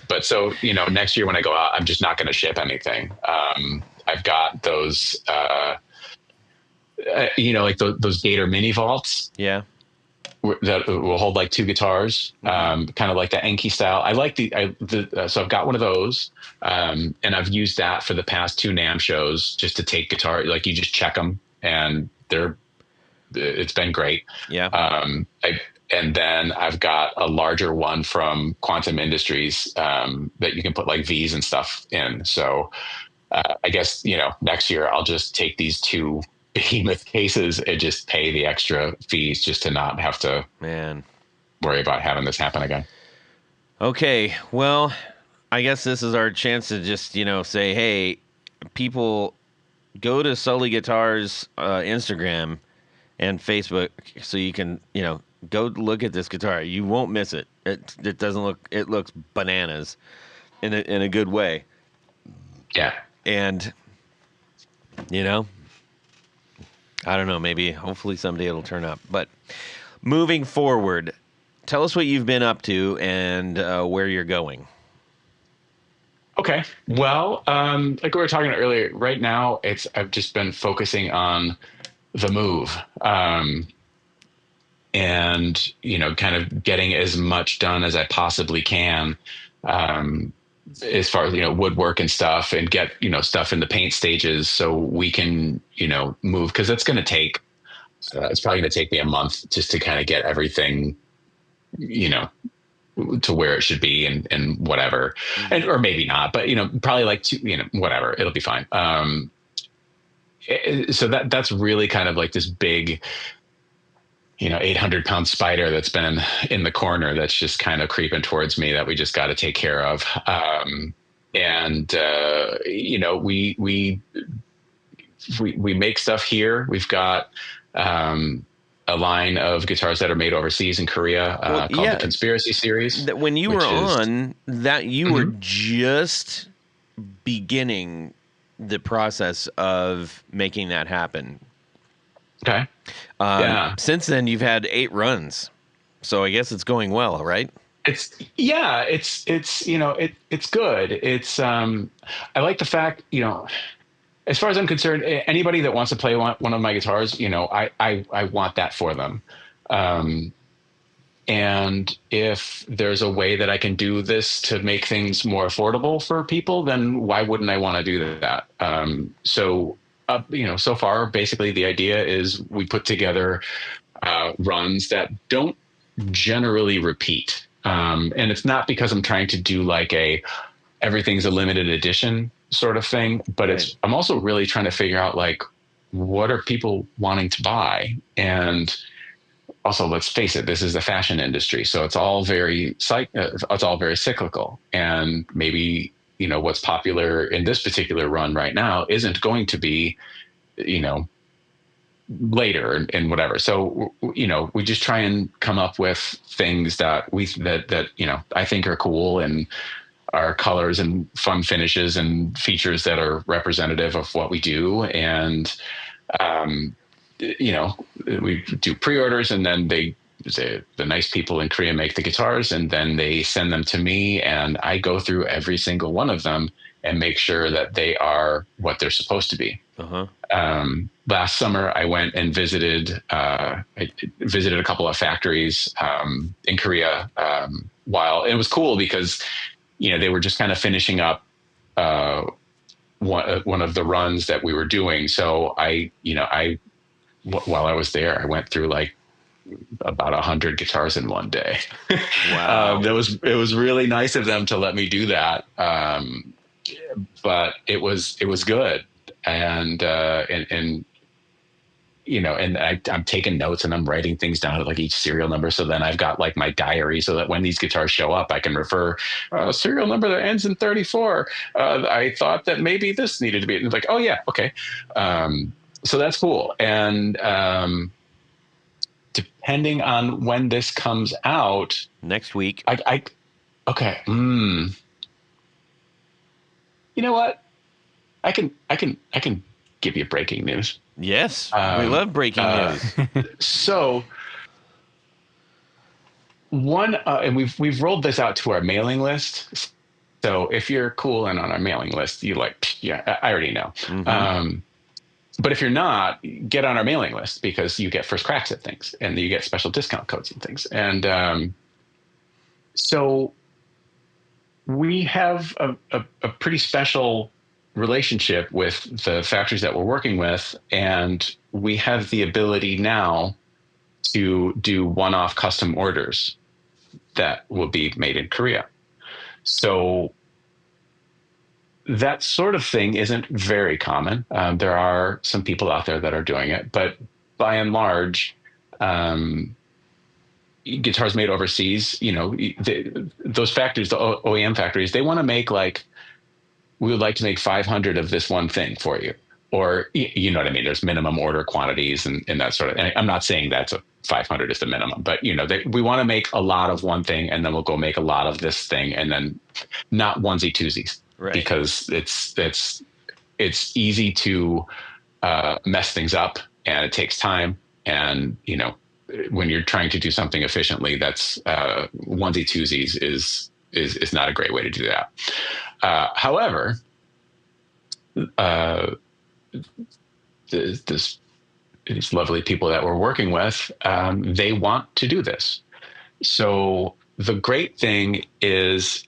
But so, you know, next year when I go out, I'm just not going to ship anything. I've got those, you know, like those Gator mini vaults. Yeah. That will hold like two guitars, kind of like the Enki style. I like so I've got one of those, and I've used that for the past 2 NAMM shows just to take guitar. Like you just check them, and it's been great. Yeah. And then I've got a larger one from Quantum Industries that you can put like V's and stuff in. So I guess, you know, next year I'll just take these 2 behemoth cases and just pay the extra fees just to not have to worry about having this happen again. Okay, well, I guess this is our chance to just, you know, say, hey, people, go to Sully Guitars Instagram and Facebook so you can, you know, go look at this guitar. You won't miss it. It doesn't look, it looks bananas in a good way. Yeah. And, you know, I don't know, maybe, hopefully someday it'll turn up. But moving forward, tell us what you've been up to and where you're going. Okay. Well, like we were talking earlier, right now I've just been focusing on the move, and, you know, kind of getting as much done as I possibly can, as far as, you know, woodwork and stuff, and get, you know, stuff in the paint stages so we can, you know, move. Cause it's going to take, it's probably going to take me a month just to kind of get everything, you know, to where it should be, and whatever, or maybe not, but, you know, probably like 2, you know, whatever, it'll be fine. So that's really kind of like this big, you know, 800-pound spider that's been in the corner that's just kind of creeping towards me that we just got to take care of. And you know, we make stuff here. We've got a line of guitars that are made overseas in Korea called the Conspiracy Series. When you were on that, you were just beginning the process of making that happen. Okay. Since then, you've had 8 runs, so I guess it's going well, right? It's good. It's I like the fact, as far as I'm concerned, anybody that wants to play one of my guitars, I want that for them. And if there's a way that I can do this to make things more affordable for people, then why wouldn't I want to do that? So far, basically the idea is we put together runs that don't generally repeat. And it's not because I'm trying to do like everything's a limited edition sort of thing, but I'm also really trying to figure out like, what are people wanting to buy? And also, let's face it, this is the fashion industry. So it's all very cyclical. And maybe, what's popular in this particular run right now isn't going to be, later and whatever. So, we just try and come up with things that I think are cool and are colors and fun finishes and features that are representative of what we do. And, we do pre-orders, and then the nice people in Korea make the guitars, and then they send them to me, and I go through every single one of them and make sure that they are what they're supposed to be. Last summer, I went and visited a couple of factories in Korea. While it was cool because, they were just kind of finishing up one of the runs that we were doing. So while I was there, I went through like about 100 guitars in one day. Wow. It was really nice of them to let me do that. But it was good. And I'm taking notes and I'm writing things down at like each serial number. So then I've got like my diary so that when these guitars show up, I can refer serial number that ends in 34. I thought that maybe this needed to be, and it's like, oh yeah. Okay. So that's cool. And depending on when this comes out next week, okay. You know what? I can give you breaking news. Yes, we love breaking news. So and we've rolled this out to our mailing list. So if you're cool and on our mailing list, I already know. Mm-hmm. But if you're not, get on our mailing list because you get first cracks at things and you get special discount codes and things. And so we have a pretty special relationship with the factories that we're working with. And we have the ability now to do one-off custom orders that will be made in Korea. So that sort of thing isn't very common. There are some people out there that are doing it, but by and large, guitars made overseas, those factories, the OEM factories, they want to make we would like to make 500 of this one thing for you. Or, you know what I mean? There's minimum order quantities and that sort of, and I'm not saying that's 500 is the minimum, but we want to make a lot of one thing and then we'll go make a lot of this thing and then not onesie twosies. Right. Because it's easy to mess things up and it takes time. And, when you're trying to do something efficiently, that's onesie twosies is not a great way to do that. However, these lovely people that we're working with, they want to do this. So the great thing is,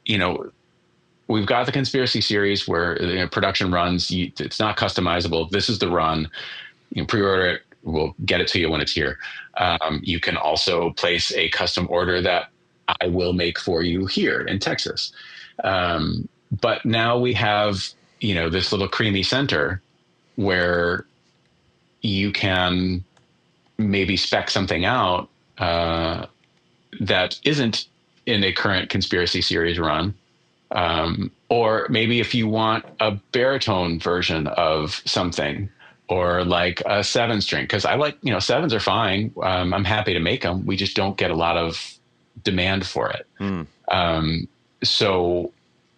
we've got the Conspiracy Series where production runs. It's not customizable. This is the run. You can pre-order it. We'll get it to you when it's here. You can also place a custom order that I will make for you here in Texas. But now we have, this little creamy center where you can maybe spec something out that isn't in a current Conspiracy Series run. Or maybe if you want a baritone version of something, or like a 7-string, because I like, sevens are fine. I'm happy to make them. We just don't get a lot of demand for it. So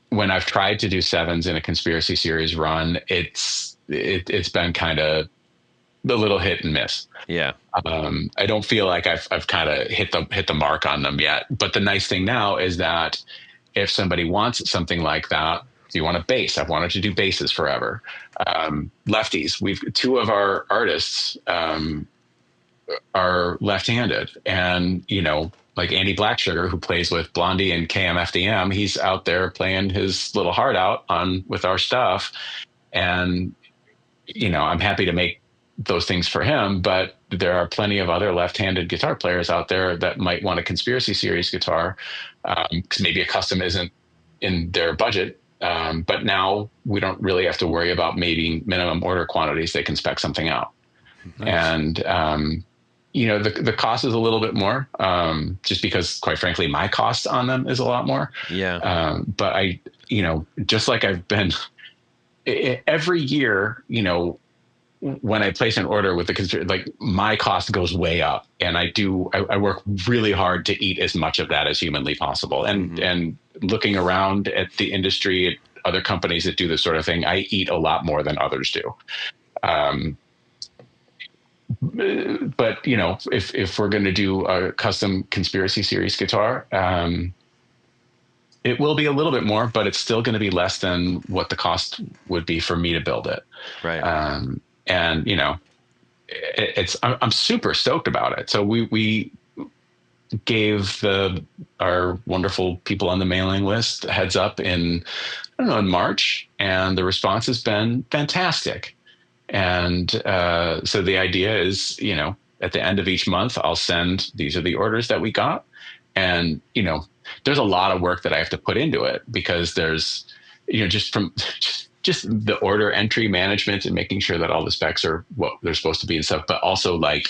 when I've tried to do 7s in a conspiracy series run, it's been kind of a little hit and miss. Yeah. I don't feel like I've kind of hit the mark on them yet. But the nice thing now is that if somebody wants something like that, if you want a bass, I've wanted to do basses forever. Lefties, we've 2 of our artists are left-handed, and like Andy Blacksugar, who plays with Blondie and KMFDM, he's out there playing his little heart out with our stuff. And, I'm happy to make those things for him, but there are plenty of other left-handed guitar players out there that might want a conspiracy series guitar, because maybe a custom isn't in their budget. But now we don't really have to worry about maybe minimum order quantities. They can spec something out. Nice. And, the cost is a little bit more, just because, quite frankly, my cost on them is a lot more. Yeah. But I, just like I've been every year, when I place an order with my cost goes way up, and I work really hard to eat as much of that as humanly possible. And looking around at the industry, at other companies that do this sort of thing, I eat a lot more than others do. But if we're going to do a custom conspiracy series guitar, it will be a little bit more, but it's still going to be less than what the cost would be for me to build it. Right. And I'm super stoked about it. So we gave our wonderful people on the mailing list a heads up in March, and the response has been fantastic. And so the idea is, at the end of each month, I'll send, these are the orders that we got. And, there's a lot of work that I have to put into it, because there's, just the order entry management and making sure that all the specs are what they're supposed to be and stuff. But also, like,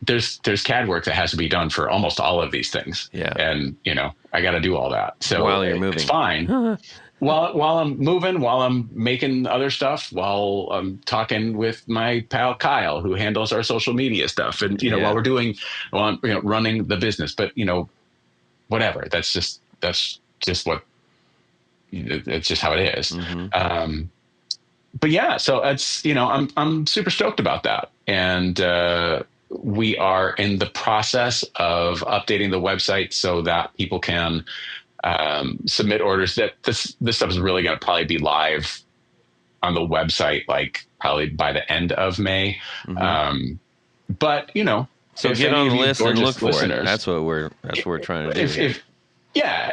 there's CAD work that has to be done for almost all of these things. Yeah. And, I got to do all that. So while you're moving, it's fine. While I'm moving, while I'm making other stuff, while I'm talking with my pal Kyle, who handles our social media stuff, and while I'm running the business. But whatever. That's just what. It's just how it is. Mm-hmm. But yeah, so it's I'm super stoked about that, and we are in the process of updating the website so that people can submit orders. That this stuff is really going to probably be live on the website, like probably by the end of May. Mm-hmm. But so get on the list and look for it. That's what we're trying to do. If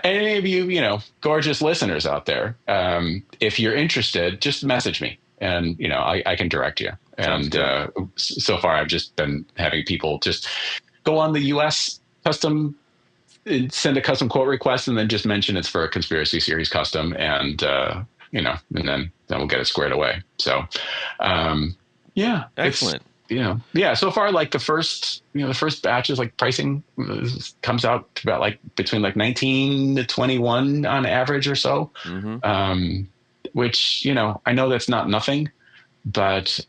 any of you gorgeous listeners out there, if you're interested, just message me, and I can direct you. And so far, I've just been having people just go on the US custom, send a custom quote request, and then just mention it's for a conspiracy series custom, and and then we'll get it squared away. So excellent. So far, like the first batch is like pricing comes out to about like between like 19 to 21 on average or so. Mm-hmm. Which, I know that's not nothing, but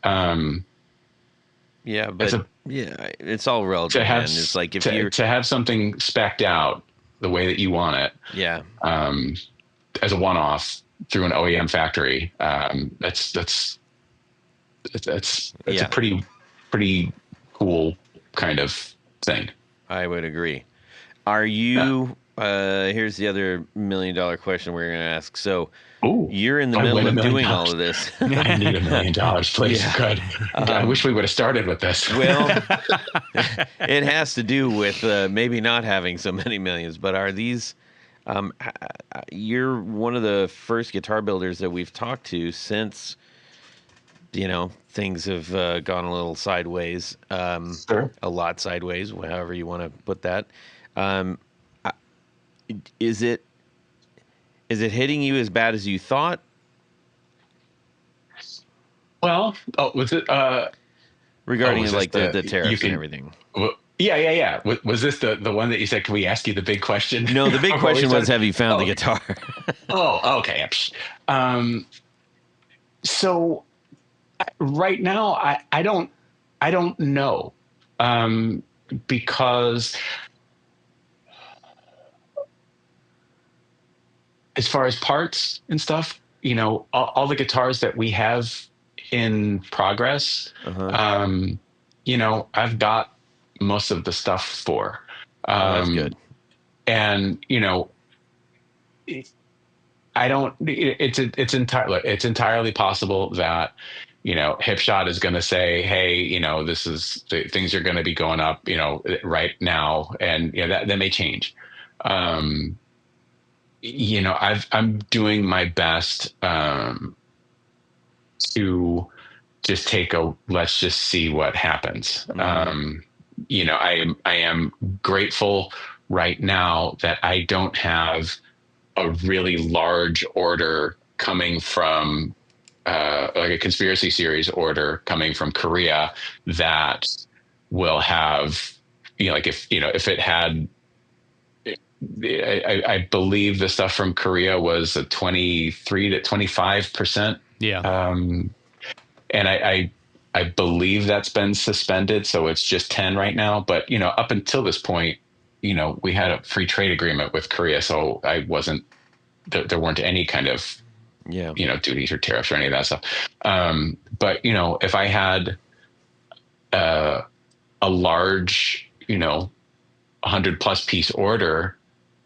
it's all relative. It's like if you're to have something spec'd out the way that you want it. Yeah. As a one-off through an OEM factory, that's a pretty cool kind of thing. I would agree. Are you, here's the other $1 million question we're going to ask. So you're in the middle of doing all of this. I need $1 million, please. Yeah. Good. I wish we would have started with this. Well, it has to do with maybe not having so many millions, but are these, you're one of the first guitar builders that we've talked to since, things have gone a little sideways, Sure. A lot sideways, however you want to put that. Is it hitting you as bad as you thought? Well, was it regarding like the tariffs and everything? Yeah. Was this the one that you said? Can we ask you the big question? No, the big question was, have you found the guitar? Okay. So right now, I don't know, because as far as parts and stuff, all the guitars that we have in progress, I've got most of the stuff for. That's good. And I don't. It's entirely possible that Hipshot is going to say, hey, this is things are going to be going up, right now, and that may change. I'm doing my best to just take let's just see what happens. I am grateful right now that I don't have a really large order coming from like a conspiracy series order coming from Korea that will have, like if it had, I believe the stuff from Korea was a 23 to 25%. Yeah. And I believe that's been suspended. So it's just 10 right now. But, up until this point, we had a free trade agreement with Korea. So there weren't any kind of, duties or tariffs or any of that stuff. But, if I had a large, 100+ piece order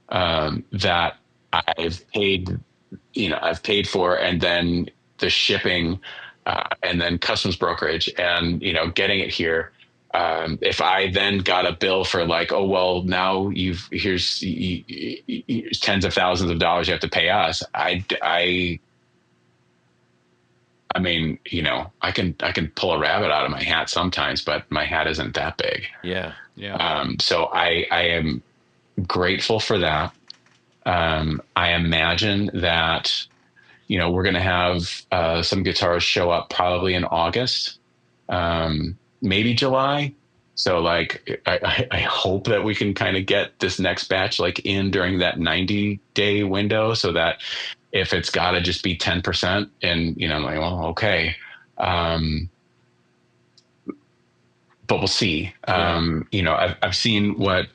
that I've paid for, and then the shipping, and then customs brokerage, and getting it here. If I then got a bill for like, oh well, now here's tens of thousands of dollars you have to pay us. I mean, I can pull a rabbit out of my hat sometimes, but my hat isn't that big. Yeah. So I am grateful for that. I imagine that we're going to have some guitars show up probably in August, maybe July. So like, I hope that we can kind of get this next batch like in during that 90-day window, so that if it's got to just be 10%, and I'm like, well, okay. But we'll see. I've seen what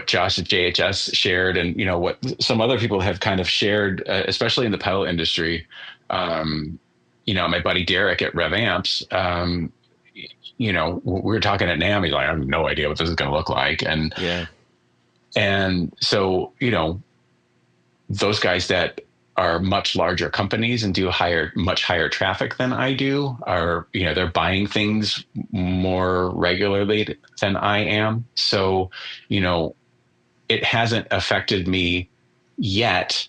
Josh at JHS shared, and what some other people have kind of shared, especially in the pedal industry. My buddy Derek at Rev Amps, we were talking at NAMM. He's like, I have no idea what this is going to look like, and so those guys that are much larger companies and do much higher traffic than I do are, they're buying things more regularly than I am. So, it hasn't affected me yet.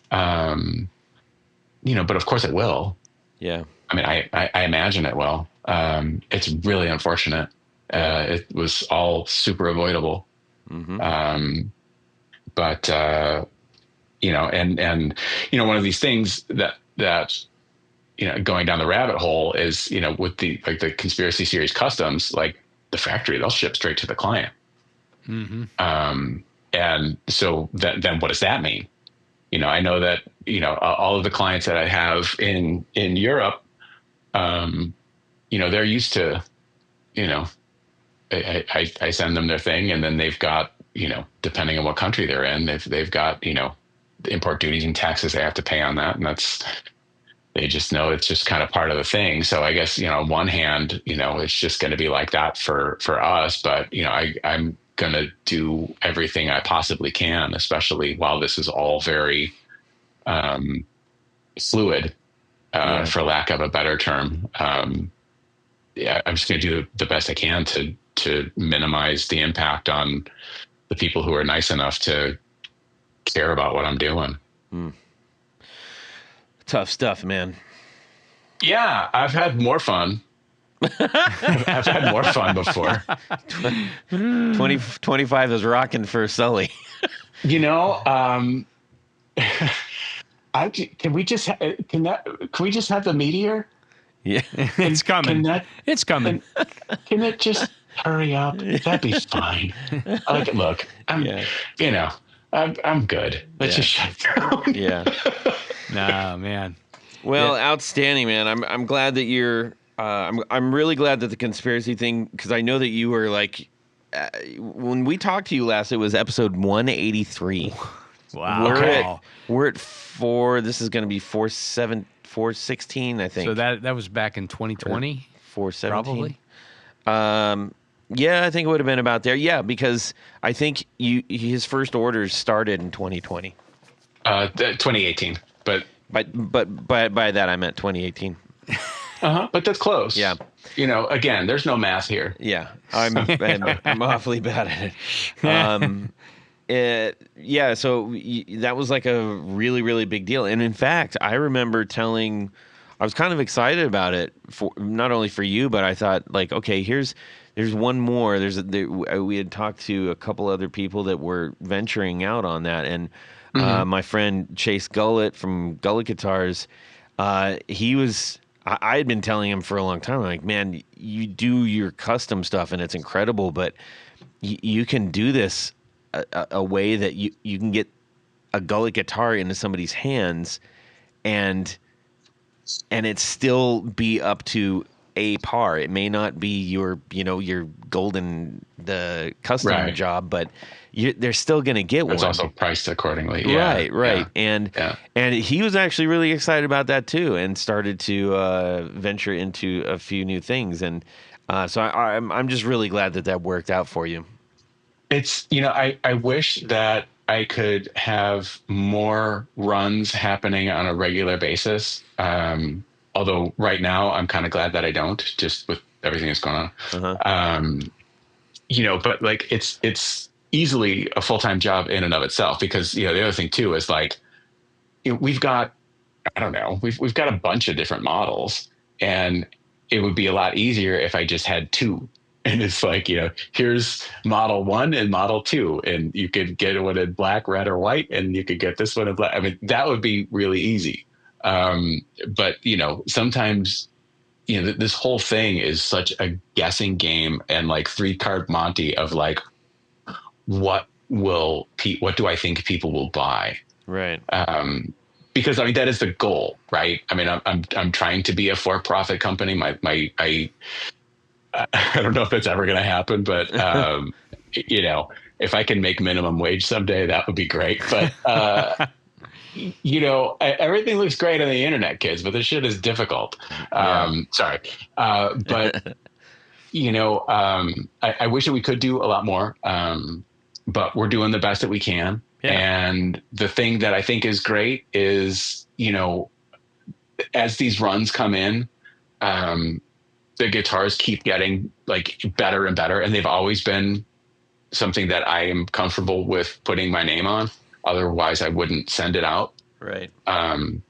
But of course it will. Yeah. I mean, I imagine it will. It's really unfortunate. It was all super avoidable. Mm-hmm. But one of these things that going down the rabbit hole is, with the conspiracy series customs, like the factory, they'll ship straight to the client. Mm-hmm. And so then what does that mean? I know that, all of the clients that I have in Europe, they're used to, I send them their thing, and then they've got, depending on what country they're in, they've got, import duties and taxes they have to pay on that. And they just know it's just kind of part of the thing. So I guess, on one hand, it's just going to be like that for us, but, I'm going to do everything I possibly can, especially while this is all very, fluid, for lack of a better term. I'm just going to do the best I can to minimize the impact on the people who are nice enough to care about what I'm doing. Tough stuff, man. Yeah, I've had more fun. I've had more fun before. 25 is rocking for Sully. Can we just have the meteor? Yeah, it's coming. It's coming. Can it just hurry up? That'd be fine. Look, I'm good. Let's just shut down. Yeah. Nah, man. Well, outstanding, man. I'm glad that you're. I'm really glad that the conspiracy thing, because I know that you were like, when we talked to you last, it was episode 183. Wow. We're at 4. This is going to be 416, I think. So that was back in 2020. 417. Probably. Yeah, I think it would have been about there. Yeah, because I think his first orders started in 2020. 2018, but by that I meant 2018. But that's close. Yeah. Again, there's no math here. Yeah, I'm awfully bad at it. Yeah, so that was like a really, really big deal. And in fact, I remember I was kind of excited about it, for not only for you, but I thought like, okay, there's one more. We had talked to a couple other people that were venturing out on that, and my friend Chase Gullett from Gullett Guitars, I had been telling him for a long time, like, man, you do your custom stuff and it's incredible, but you can do this a way that you can get a Gullett guitar into somebody's hands and it still be up to a par. It may not be your golden, the custom job, but they're still going to get one. It's also priced accordingly. Yeah. Right. Yeah. And he was actually really excited about that too, and started to venture into a few new things. And so I'm just really glad that worked out for you. It's, I wish that I could have more runs happening on a regular basis. Although right now I'm kind of glad that I don't, just with everything that's going on. But like it's easily a full-time job in and of itself, because the other thing too is like, we've got, I don't know, we've got a bunch of different models, and it would be a lot easier if I just had 2. And it's like, here's model 1 and model 2, and you could get one in black, red, or white, and you could get this one in black. I mean, that would be really easy. But sometimes, this whole thing is such a guessing game and like 3-card Monte of like, what do I think people will buy? Right. Because I mean, that is the goal, right? I mean, I'm trying to be a for-profit company. I don't know if it's ever going to happen, but if I can make minimum wage someday, that would be great. But everything looks great on the internet, kids, but this shit is difficult. Sorry. But I wish that we could do a lot more. But we're doing the best that we can. Yeah. And the thing that I think is great is, as these runs come in, the guitars keep getting like better and better. And they've always been something that I am comfortable with putting my name on. Otherwise I wouldn't send it out. Right. And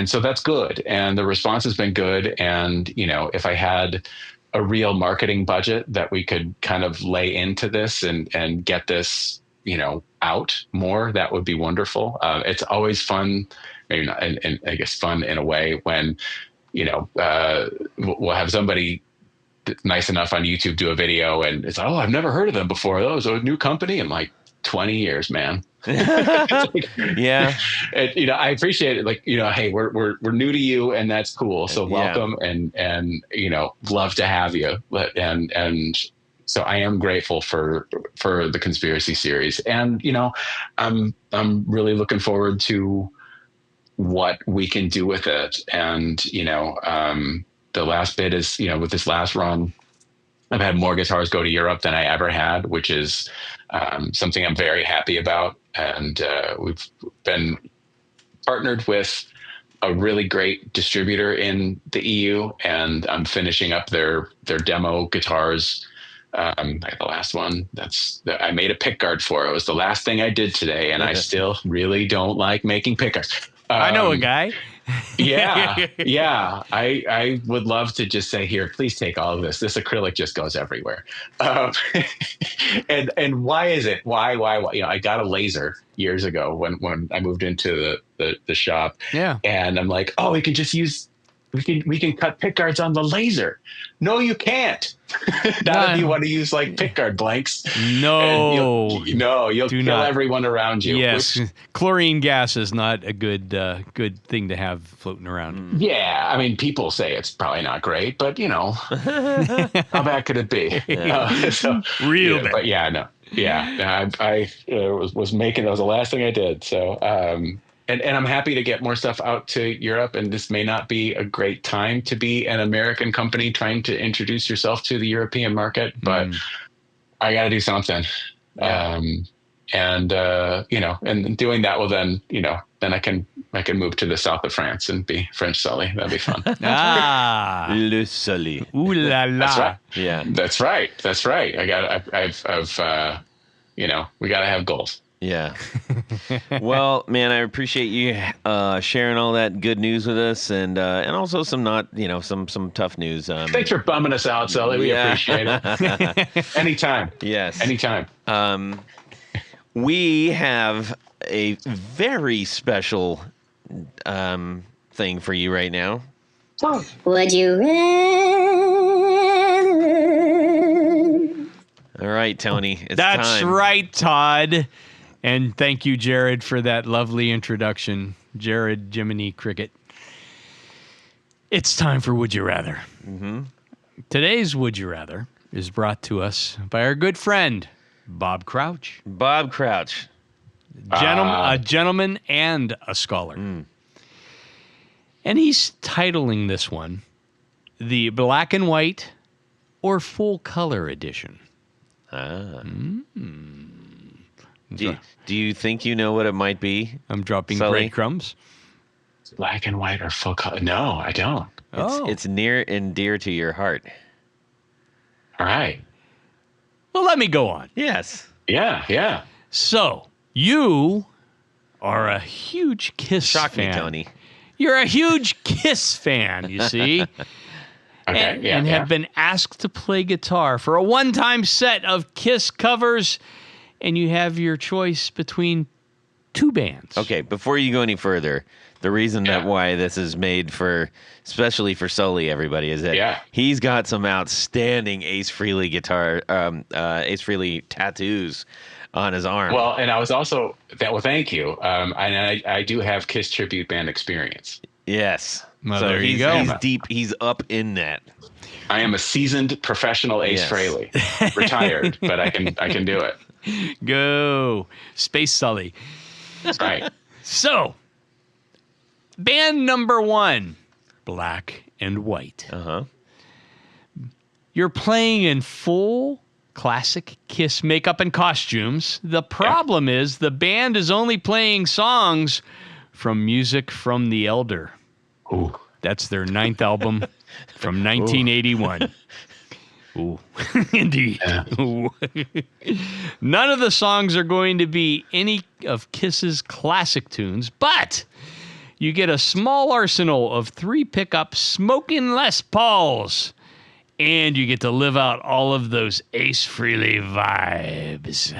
so that's good. And the response has been good. And, if I had a real marketing budget that we could kind of lay into this and get this, out more, that would be wonderful. It's always fun, maybe not, and I guess fun in a way when, we'll have somebody nice enough on YouTube do a video and it's, oh, I've never heard of them before. Oh, so a new company in like 20 years, man. Yeah. And, I appreciate it. Like, hey, we're new to you, and that's cool. So welcome, and love to have you. And so I am grateful for the conspiracy series, and I'm really looking forward to what we can do with it. And the last bit is, with this last run, I've had more guitars go to Europe than I ever had, which is something I'm very happy about. And we've been partnered with a really great distributor in the EU, and I'm finishing up their demo guitars. Like the last one, I made a pickguard for. It was the last thing I did today, and I still really don't like making pickguards. I know a guy. Yeah. I would love to just say, here, please take all of this. This acrylic just goes everywhere. And why is it? Why? I got a laser years ago when I moved into the shop. Yeah. And I'm like, oh, we can just use we can cut pickguards on the laser. No, you can't. Not if you want to use like pickguard blanks. No, you'll kill everyone around you. Yes, chlorine gas is not a good thing to have floating around. Yeah, I mean, people say it's probably not great, but how bad could it be? Real bad. But I was making that was the last thing I did. So. And I'm happy to get more stuff out to Europe. And this may not be a great time to be an American company trying to introduce yourself to the European market, but I got to do something. Yeah. And doing that will then I can move to the south of France and be French Sully. That'd be fun. Le Sully. Ooh la la. That's right. Yeah. That's right. We got to have goals. Yeah. Well, man, I appreciate you sharing all that good news with us, and also some some tough news. Thanks for bumming us out, Sully. We appreciate it. Anytime. Yes. Anytime. We have a very special thing for you right now. Would you rather? All right, Tony. It's That's time. right, Todd. And thank you, Jared, for that lovely introduction. Jared Jiminy Cricket. It's time for Would You Rather. Mm-hmm. Today's Would You Rather is brought to us by our good friend, Bob Crouch. Bob Crouch. A gentleman and a scholar. And he's titling this one, the black and white or full color edition. Do you think you know what it might be? I'm dropping Sully? breadcrumbs. Black and white or full color? No, I don't. It's near and dear to your heart. All right. Well, let me go on. Yes. Yeah. So, you are a huge Kiss Shock fan. me, Tony. You're a huge Kiss fan, you see. Okay. and have been asked to play guitar for a one-time set of Kiss covers, and you have your choice between two bands. Okay, before you go any further, the reason that why this is made especially for Sully, everybody, is that he's got some outstanding Ace Frehley Ace Frehley tattoos on his arm. Well, and I was also thank you. And I do have Kiss tribute band experience. Yes. Well, so there you go. He's deep. He's up in that. I am a seasoned professional Ace Frehley, retired, but I can do it. Go. Space Sully. That's right. So, band number 1, black and white. Uh-huh. You're playing in full classic Kiss makeup and costumes. The problem is the band is only playing songs from Music from the Elder. Ooh. That's their 9th album from 1981. Ooh, indeed. Yeah. Ooh. None of the songs are going to be any of Kiss's classic tunes, but you get a small arsenal of 3 pickup smoking Les Pauls, and you get to live out all of those Ace Frehley vibes.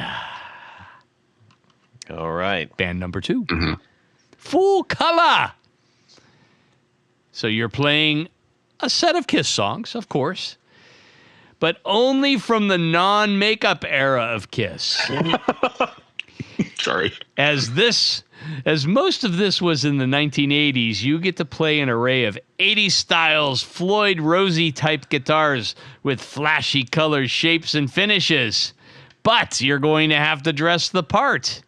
All right. Band number 2. Full color. So you're playing a set of Kiss songs, of course, but only from the non-makeup era of Kiss. Sorry. As most of this was in the 1980s, you get to play an array of 80s styles, Floyd Rossi type guitars with flashy colors, shapes, and finishes. But you're going to have to dress the part.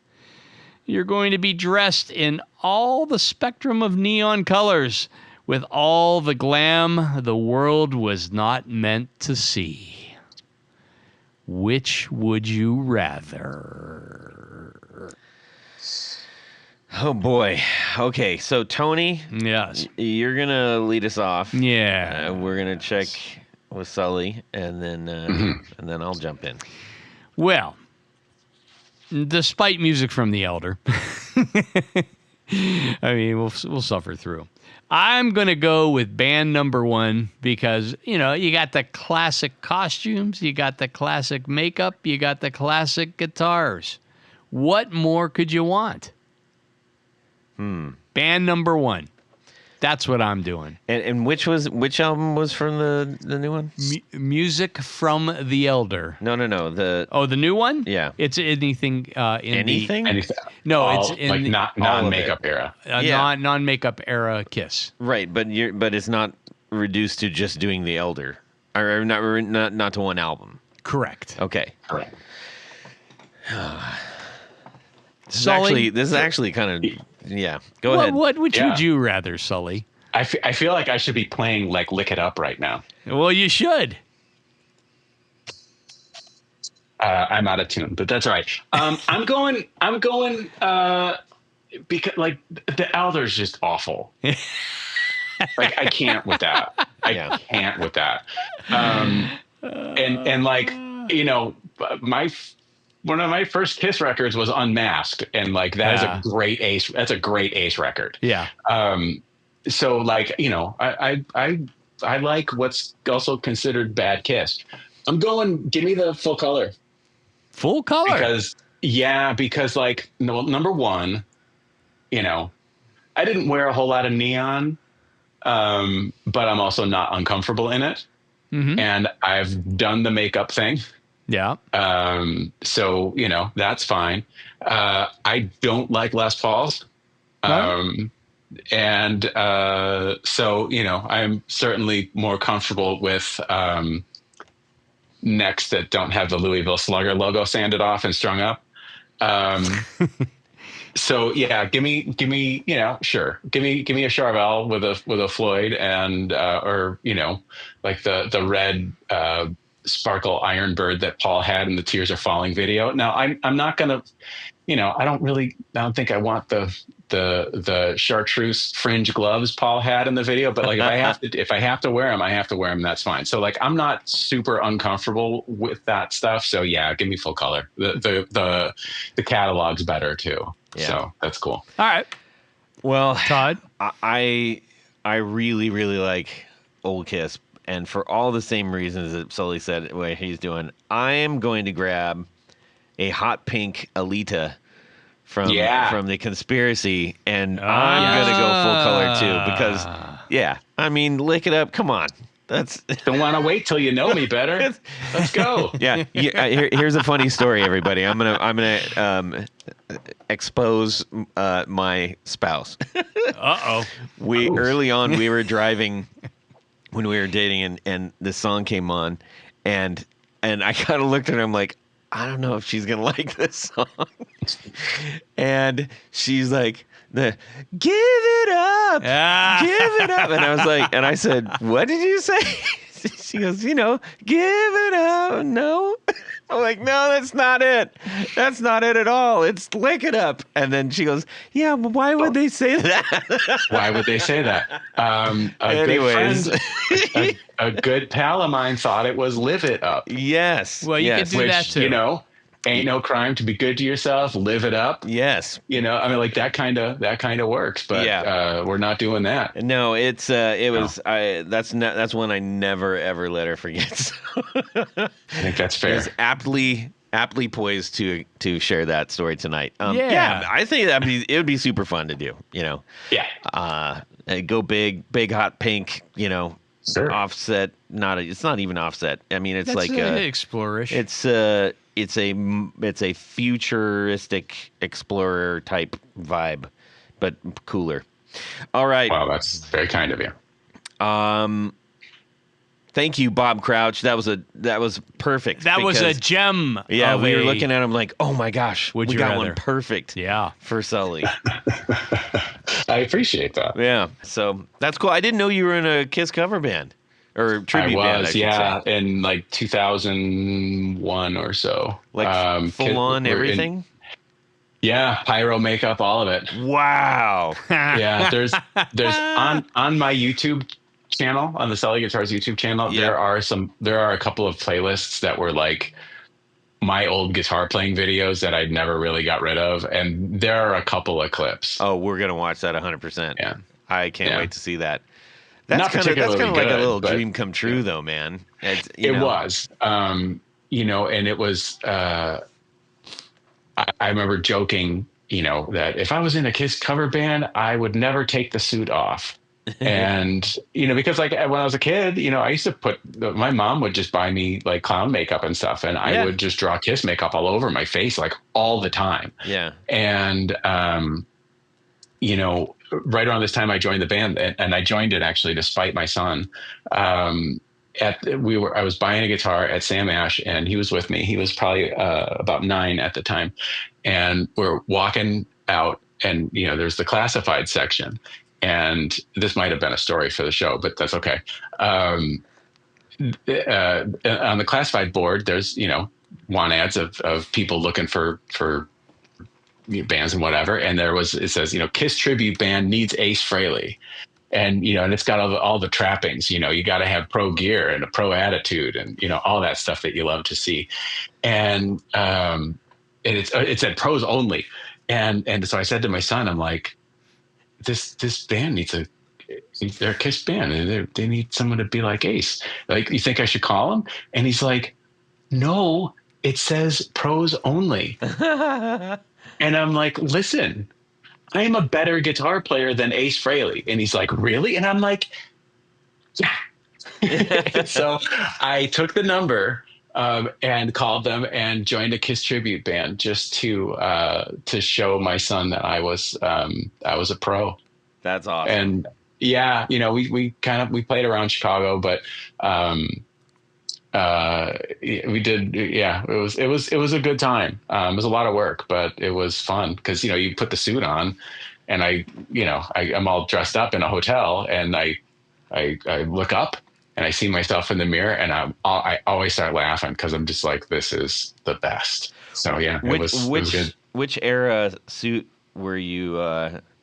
You're going to be dressed in all the spectrum of neon colors with all the glam the world was not meant to see. Which would you rather? Oh, boy. Okay, so Tony, Yes. you're going to lead us off. Yeah. We're going to check with Sully, and then I'll jump in. Well, despite Music from the Elder, I mean, we'll suffer through. I'm going to go with band number 1 because, you got the classic costumes, you got the classic makeup, you got the classic guitars. What more could you want? Band number 1. That's what I'm doing. And which album was from the new one? Music from the Elder. No. The new one? Yeah. It's anything in Anything? No, it's in like the not non-makeup era. non-makeup era Kiss. Right, but it's not reduced to just doing the Elder, or not to one album. Correct. Okay. Correct. Sully, This is actually kind of Go ahead. Which would you rather, Sully? I feel like I should be playing like "Lick It Up" right now. Well, you should. I'm out of tune, but that's all right. I'm going because like the Elder's just awful. Like I can't with that. I can't with that. And like, you know, one of my first Kiss records was Unmasked, and like that is a great Ace. That's a great Ace record. Yeah. So like, you know, I like what's also considered bad Kiss. I'm going. Give me the full color. Full color. Because like number one, you know, I didn't wear a whole lot of neon, but I'm also not uncomfortable in it. Mm-hmm. And I've done the makeup thing. Yeah. So, you know, that's fine. I don't like Les Pauls. So, you know, I'm certainly more comfortable with necks that don't have the Louisville Slugger logo sanded off and strung up. So yeah, give me, you know, sure. Give me a Charvel with a Floyd and, or, you know, like the red, sparkle Iron Bird that Paul had in the Tears Are Falling video. Now I'm not going to, you know, I don't think I want the chartreuse fringe gloves Paul had in the video, but like if I have to wear them, I have to wear them. That's fine. So like, I'm not super uncomfortable with that stuff. So yeah, give me full color. The catalog's better too. Yeah. So that's cool. All right. Well, Todd, I really, really like Old Kiss. And for all the same reasons that Sully said what he's doing, I am going to grab a hot pink Alita from the Conspiracy, and I'm going to go full color too because, I mean, Lick It Up. Come on, don't want to wait till you know me better. Let's go. Yeah. Here's a funny story, everybody. I'm gonna expose my spouse. Early on we were driving. When we were dating and this song came on and I kind of looked at her, I'm like, I don't know if she's going to like this song. And she's like, give it up. Give it up. And I was like, and I said, what did you say? She goes, you know, give it up. No. I'm like, no, that's not it. That's not it at all. It's Lick It Up. And then she goes, yeah, but why would they say that? Why would they say that? Anyways. A good pal of mine thought it was Live It Up. Yes. Well, you can do that too. You know, ain't no crime to be good to yourself. Live it up. Yes. You know, I mean, like that kind of works, but we're not doing that. No, that's one I never ever let her forget. So. I think that's fair. It's aptly poised to share that story tonight. I think it would be super fun to do. You know. Yeah. Go big hot pink. You know. Sure. Offset. It's not even offset. I mean, it's that's like explorish. It's a futuristic explorer type vibe, but cooler. All right. Wow, that's very kind of you. Thank you, Bob Crouch. That was perfect. That was a gem. Yeah, we were looking at him like, oh my gosh, we got one perfect. Yeah, for Sully. I appreciate that. Yeah, so that's cool. I didn't know you were in a Kiss cover band or tribute band. I should say. In like 2001 or so. Like full on everything. Pyro makeup, all of it. Wow. Yeah, there's on my YouTube channel, on the Sully Guitars YouTube channel, there are a couple of playlists that were like my old guitar playing videos that I'd never really got rid of, and there are a couple of clips. Oh, we're gonna watch that 100%. Yeah, I can't wait to see that. That's kind of like a little dream come true, though, man. It was, you know, and it was. I remember joking, you know, that if I was in a Kiss cover band, I would never take the suit off. And, because like when I was a kid, I used to my mom would just buy me like clown makeup and stuff. And I would just draw Kiss makeup all over my face, like all the time. Yeah. And, right around this time I joined the band, and I joined it actually despite my son. I was buying a guitar at Sam Ash, and he was with me. He was probably about 9 at the time. And we're walking out, and, there's the classified section. And this might have been a story for the show, but that's okay. On the classified board, there's, want ads of people looking for bands and whatever. And it says, Kiss tribute band needs Ace Frehley. And, and it's got all the trappings, you got to have pro gear and a pro attitude and, all that stuff that you love to see. And it said pros only. And so I said to my son, I'm like, this band they're a Kiss band, and they need someone to be like Ace. Like, you think I should call him? And he's like, no, it says pros only. And I'm like, listen, I am a better guitar player than Ace Frehley. And he's like, really? And I'm like, yeah. So I took the number and called them and joined a Kiss tribute band just to show my son that I was a pro. That's awesome. And yeah, we played around Chicago, but we did. Yeah, it was a good time. It was a lot of work, but it was fun because, you put the suit on, and I'm all dressed up in a hotel, and I look up and I see myself in the mirror, and I always start laughing because I'm just like, this is the best. So yeah, it was good. Which era suit were you?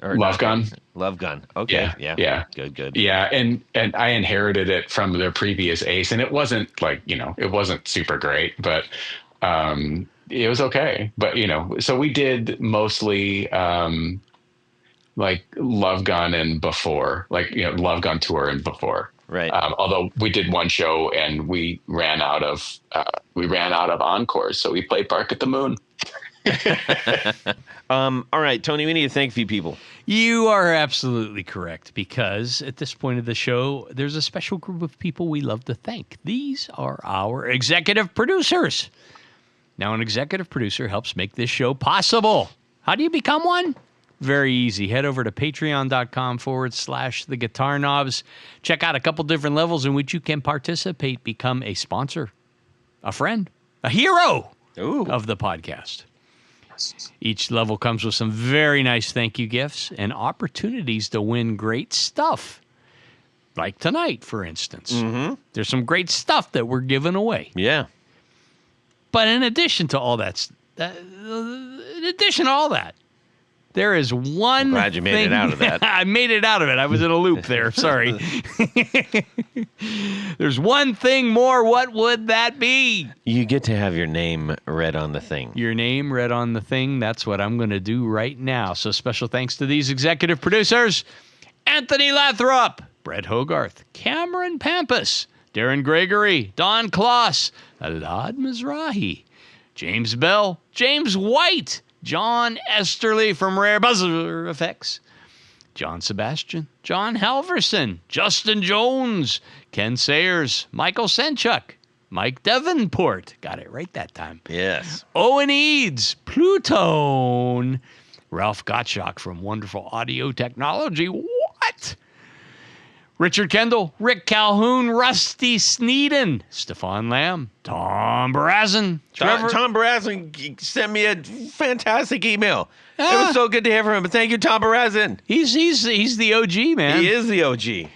Love Gun. Love Gun. Okay. Yeah. Good. Yeah, and I inherited it from their previous Ace, and it wasn't like, it wasn't super great, but it was okay. But so we did mostly like Love Gun and before, like Love Gun tour and before. Right. Although we did one show and we ran out of encores, so we played Bark at the Moon. All right, Tony, we need to thank a few people. You are absolutely correct, because at this point of the show, there's a special group of people we love to thank. These are our executive producers. Now, an executive producer helps make this show possible. How do you become one? Very easy. Head over to patreon.com/the Guitar Knobs. Check out a couple different levels in which you can participate, become a sponsor, a friend, a hero of the podcast. Each level comes with some very nice thank you gifts and opportunities to win great stuff. Like tonight, for instance. Mm-hmm. There's some great stuff that we're giving away. Yeah. But in addition to all that, there is one Glad you made it out of that. I made it out of it. I was in a loop there. Sorry. There's one thing more. What would that be? You get to have your name read on the thing. Your name read on the thing. That's what I'm going to do right now. So special thanks to these executive producers: Anthony Lathrop, Brett Hogarth, Cameron Pampas, Darren Gregory, Don Kloss, Alad Mizrahi, James Bell, James White, John Esterly from Rare Buzzer Effects, John Sebastian, John Halverson, Justin Jones, Ken Sayers, Michael Senchuk, Mike Davenport, got it right that time. Yes. Owen Eads, Plutone, Ralph Gottschalk from Wonderful Audio Technology. What? Richard Kendall, Rick Calhoun, Rusty Sneeden, Stefan Lamb, Tom Barazin, Trevor. Tom Barazin sent me a fantastic email. It was so good to hear from him. But thank you, Tom Barazin. He's the OG, man. He is the OG.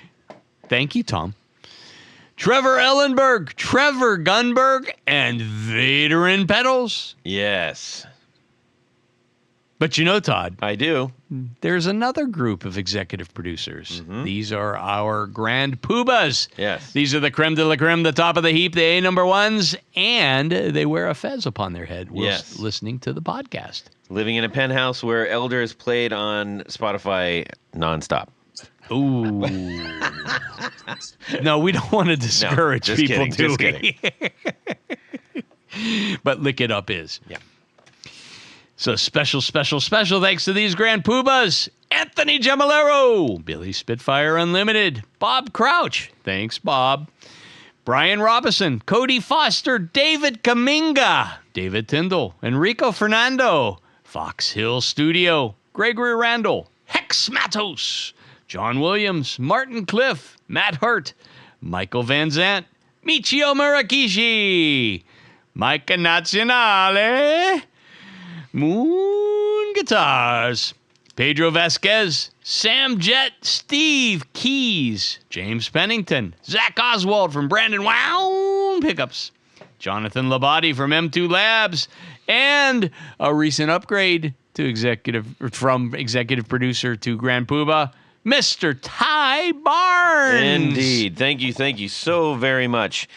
Thank you, Tom. Trevor Ellenberg, Trevor Gunberg, and Vader Pedals. Yes. But you know, Todd. I do. There's another group of executive producers. Mm-hmm. These are our grand poobahs. Yes. These are the creme de la creme, the top of the heap, the A number ones, and they wear a fez upon their head whilst listening to the podcast. Living in a penthouse where Elder is played on Spotify nonstop. Ooh. No, we don't want to discourage people, do we? But Lick It Up is. Yeah. So special thanks to these grand poobahs. Anthony Gemolero, Billy Spitfire Unlimited, Bob Crouch. Thanks, Bob. Brian Robinson, Cody Foster, David Kaminga, David Tyndall, Enrico Fernando, Fox Hill Studio, Gregory Randall, Hex Matos, John Williams, Martin Cliff, Matt Hurt, Michael Van Zant, Michio Murakishi, Micah Nazionale, Moon Guitars, Pedro Vasquez, Sam Jett, Steve Keys, James Pennington, Zach Oswald from Brandon Wow Pickups, Jonathan Labate from M2 Labs, and a recent upgrade to executive producer to Grand Poobah, Mr. Ty Barnes. Indeed. Thank you so very much.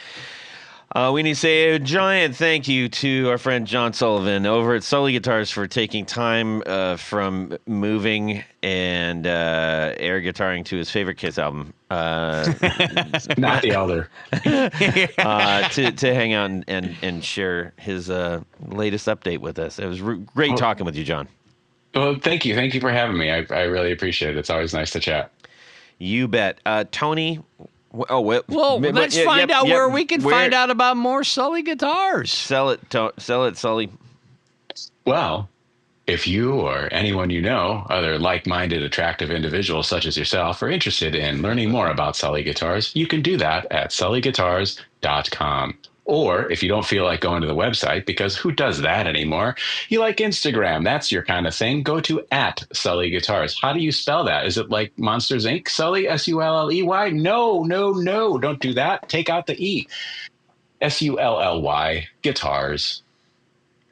We need to say a giant thank you to our friend John Sullivan over at Sully Guitars for taking time from moving and air guitaring to his favorite Kiss album. Not the other. To hang out and share his latest update with us. It was great talking with you, John. Well, thank you. Thank you for having me. I really appreciate it. It's always nice to chat. You bet. Tony... let's find out where we can find out about more Sully Guitars. Sell it, Sully. Well, if you or anyone you know, other like-minded, attractive individuals such as yourself, are interested in learning more about Sully Guitars, you can do that at sullyguitars.com. Or if you don't feel like going to the website, because who does that anymore? You like Instagram, that's your kind of thing. Go to @Sully Guitars. How do you spell that? Is it like Monsters Inc. Sully, Sulley? No, don't do that. Take out the E. Sullly Guitars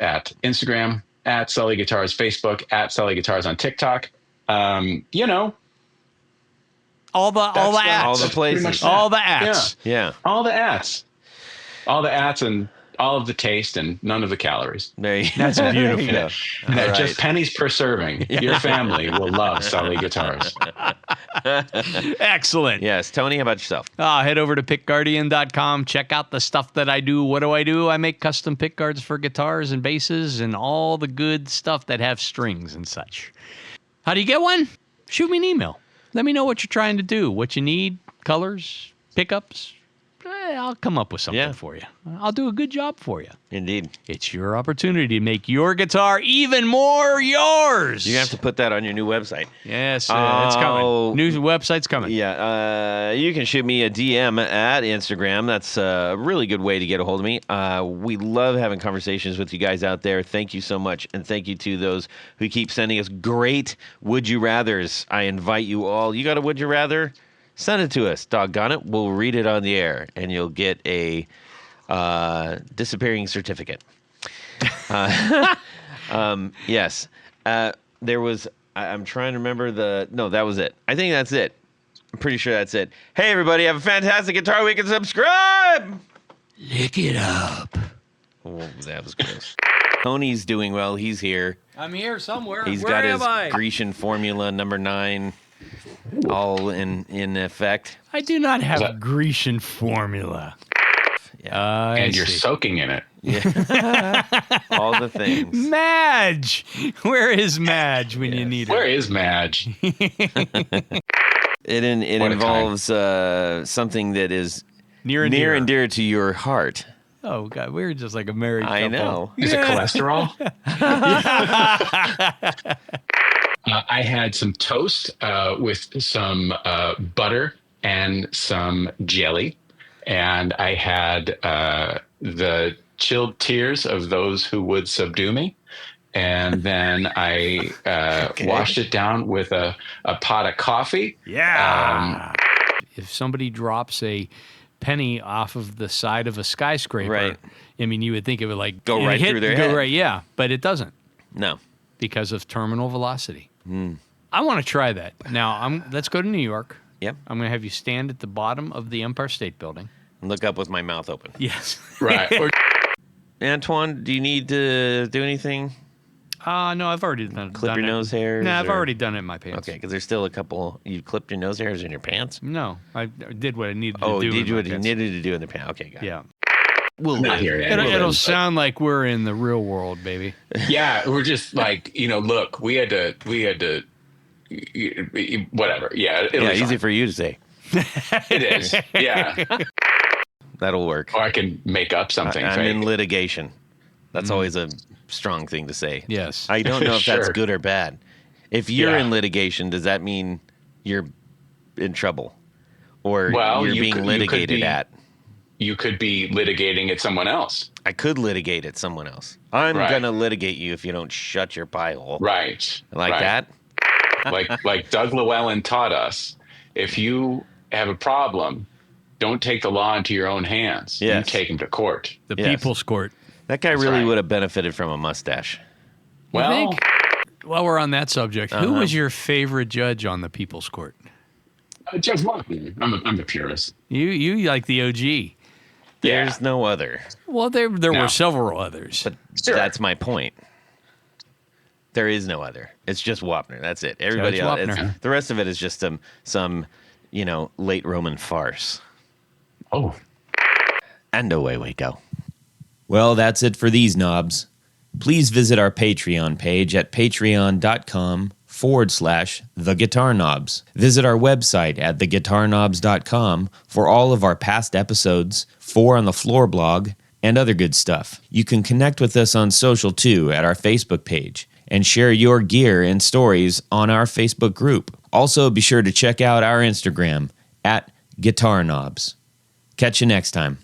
at Instagram, @Sully Guitars Facebook, @Sully Guitars on TikTok. All the apps, all the places, all the apps. Yeah. All the ats. All the ats and all of the taste and none of the calories. That's beautiful. Right. Just pennies per serving. Your family will love Sully Guitars. Excellent. Yes. Tony, how about yourself? Head over to pickguardian.com. Check out the stuff that I do. What do? I make custom pick guards for guitars and basses and all the good stuff that have strings and such. How do you get one? Shoot me an email. Let me know what you're trying to do, what you need, colors, pickups. I'll come up with something for you. I'll do a good job for you. Indeed. It's your opportunity to make your guitar even more yours. You have to put that on your new website. Yes, it's coming. New website's coming. Yeah. You can shoot me a DM at Instagram. That's a really good way to get a hold of me. We love having conversations with you guys out there. Thank you so much. And thank you to those who keep sending us great Would You Rathers. I invite you all. You got a Would You Rather? Send it to us. Doggone it. We'll read it on the air, and you'll get a disappearing certificate. Yes. There was... I'm trying to remember No, that was it. I think that's it. I'm pretty sure that's it. Hey, everybody. Have a fantastic Guitar Week and subscribe! Lick it up. Oh, that was gross. Tony's doing well. He's here. I'm here somewhere. He's Where got am his I? Grecian formula number 9 all in effect. I do not have a Grecian formula. Yeah. And you're soaking in it. Yeah. All the things. Madge! Where is Madge when you need her? Where is Madge? It involves something that is near and dear to your heart. Oh, God. We're just like a married couple. I know. Is it cholesterol? I had some toast with some butter and some jelly. And I had the chilled tears of those who would subdue me. And then I washed it down with a pot of coffee. Yeah. If somebody drops a penny off of the side of a skyscraper, right. I mean, you would think it would like go right through their head. Right, yeah, but it doesn't. No. Because of terminal velocity. I want to try that. Now, let's go to New York. Yep. I'm going to have you stand at the bottom of the Empire State Building. And look up with my mouth open. Yes. Right. Antoine, do you need to do anything? No, I've already done it. Clip your nose hairs? No, I've already done it in my pants. Okay, because there's still a couple. You clipped your nose hairs in your pants? No, I did what I needed to do. Oh, did you what you needed to do in the pants? Okay, got it. Yeah. we'll not here yet. It'll sound like we're in the real world, baby. Yeah, we're just like, look, we had to, whatever. Yeah, easy for you to say. It is. Yeah, that'll work. or I can make up something. I'm fake. in litigation. That's always a strong thing to say. Yes. I don't know if that's Sure. good or bad. If you're in litigation, does that mean you're in trouble, or you're being litigated at? You could be litigating at someone else. I could litigate at someone else. I'm Right. gonna litigate you if you don't shut your pie hole. Right. Like right. that. like Doug Llewellyn taught us, if you have a problem, don't take the law into your own hands. Yes. You take him to court. The Yes. people's court. That guy really right. would have benefited from a mustache. You Well, think? While we're on that subject, who was your favorite judge on the people's court? Judge Martin. I'm a purist. You like the OG. There's no other. Well, there No. were several others. But Sure. that's my point. There is no other. It's just Wapner. That's it. Everybody Judge else. Wapner. The rest of it is just some late Roman farce. Oh. And away we go. Well, that's it for these knobs. Please visit our Patreon page at patreon.com/theguitarknobs. Visit our website at theguitarknobs.com for all of our past episodes, 4 on the Floor blog, and other good stuff. You can connect with us on social too at our Facebook page and share your gear and stories on our Facebook group. Also, be sure to check out our Instagram at Guitar Knobs. Catch you next time.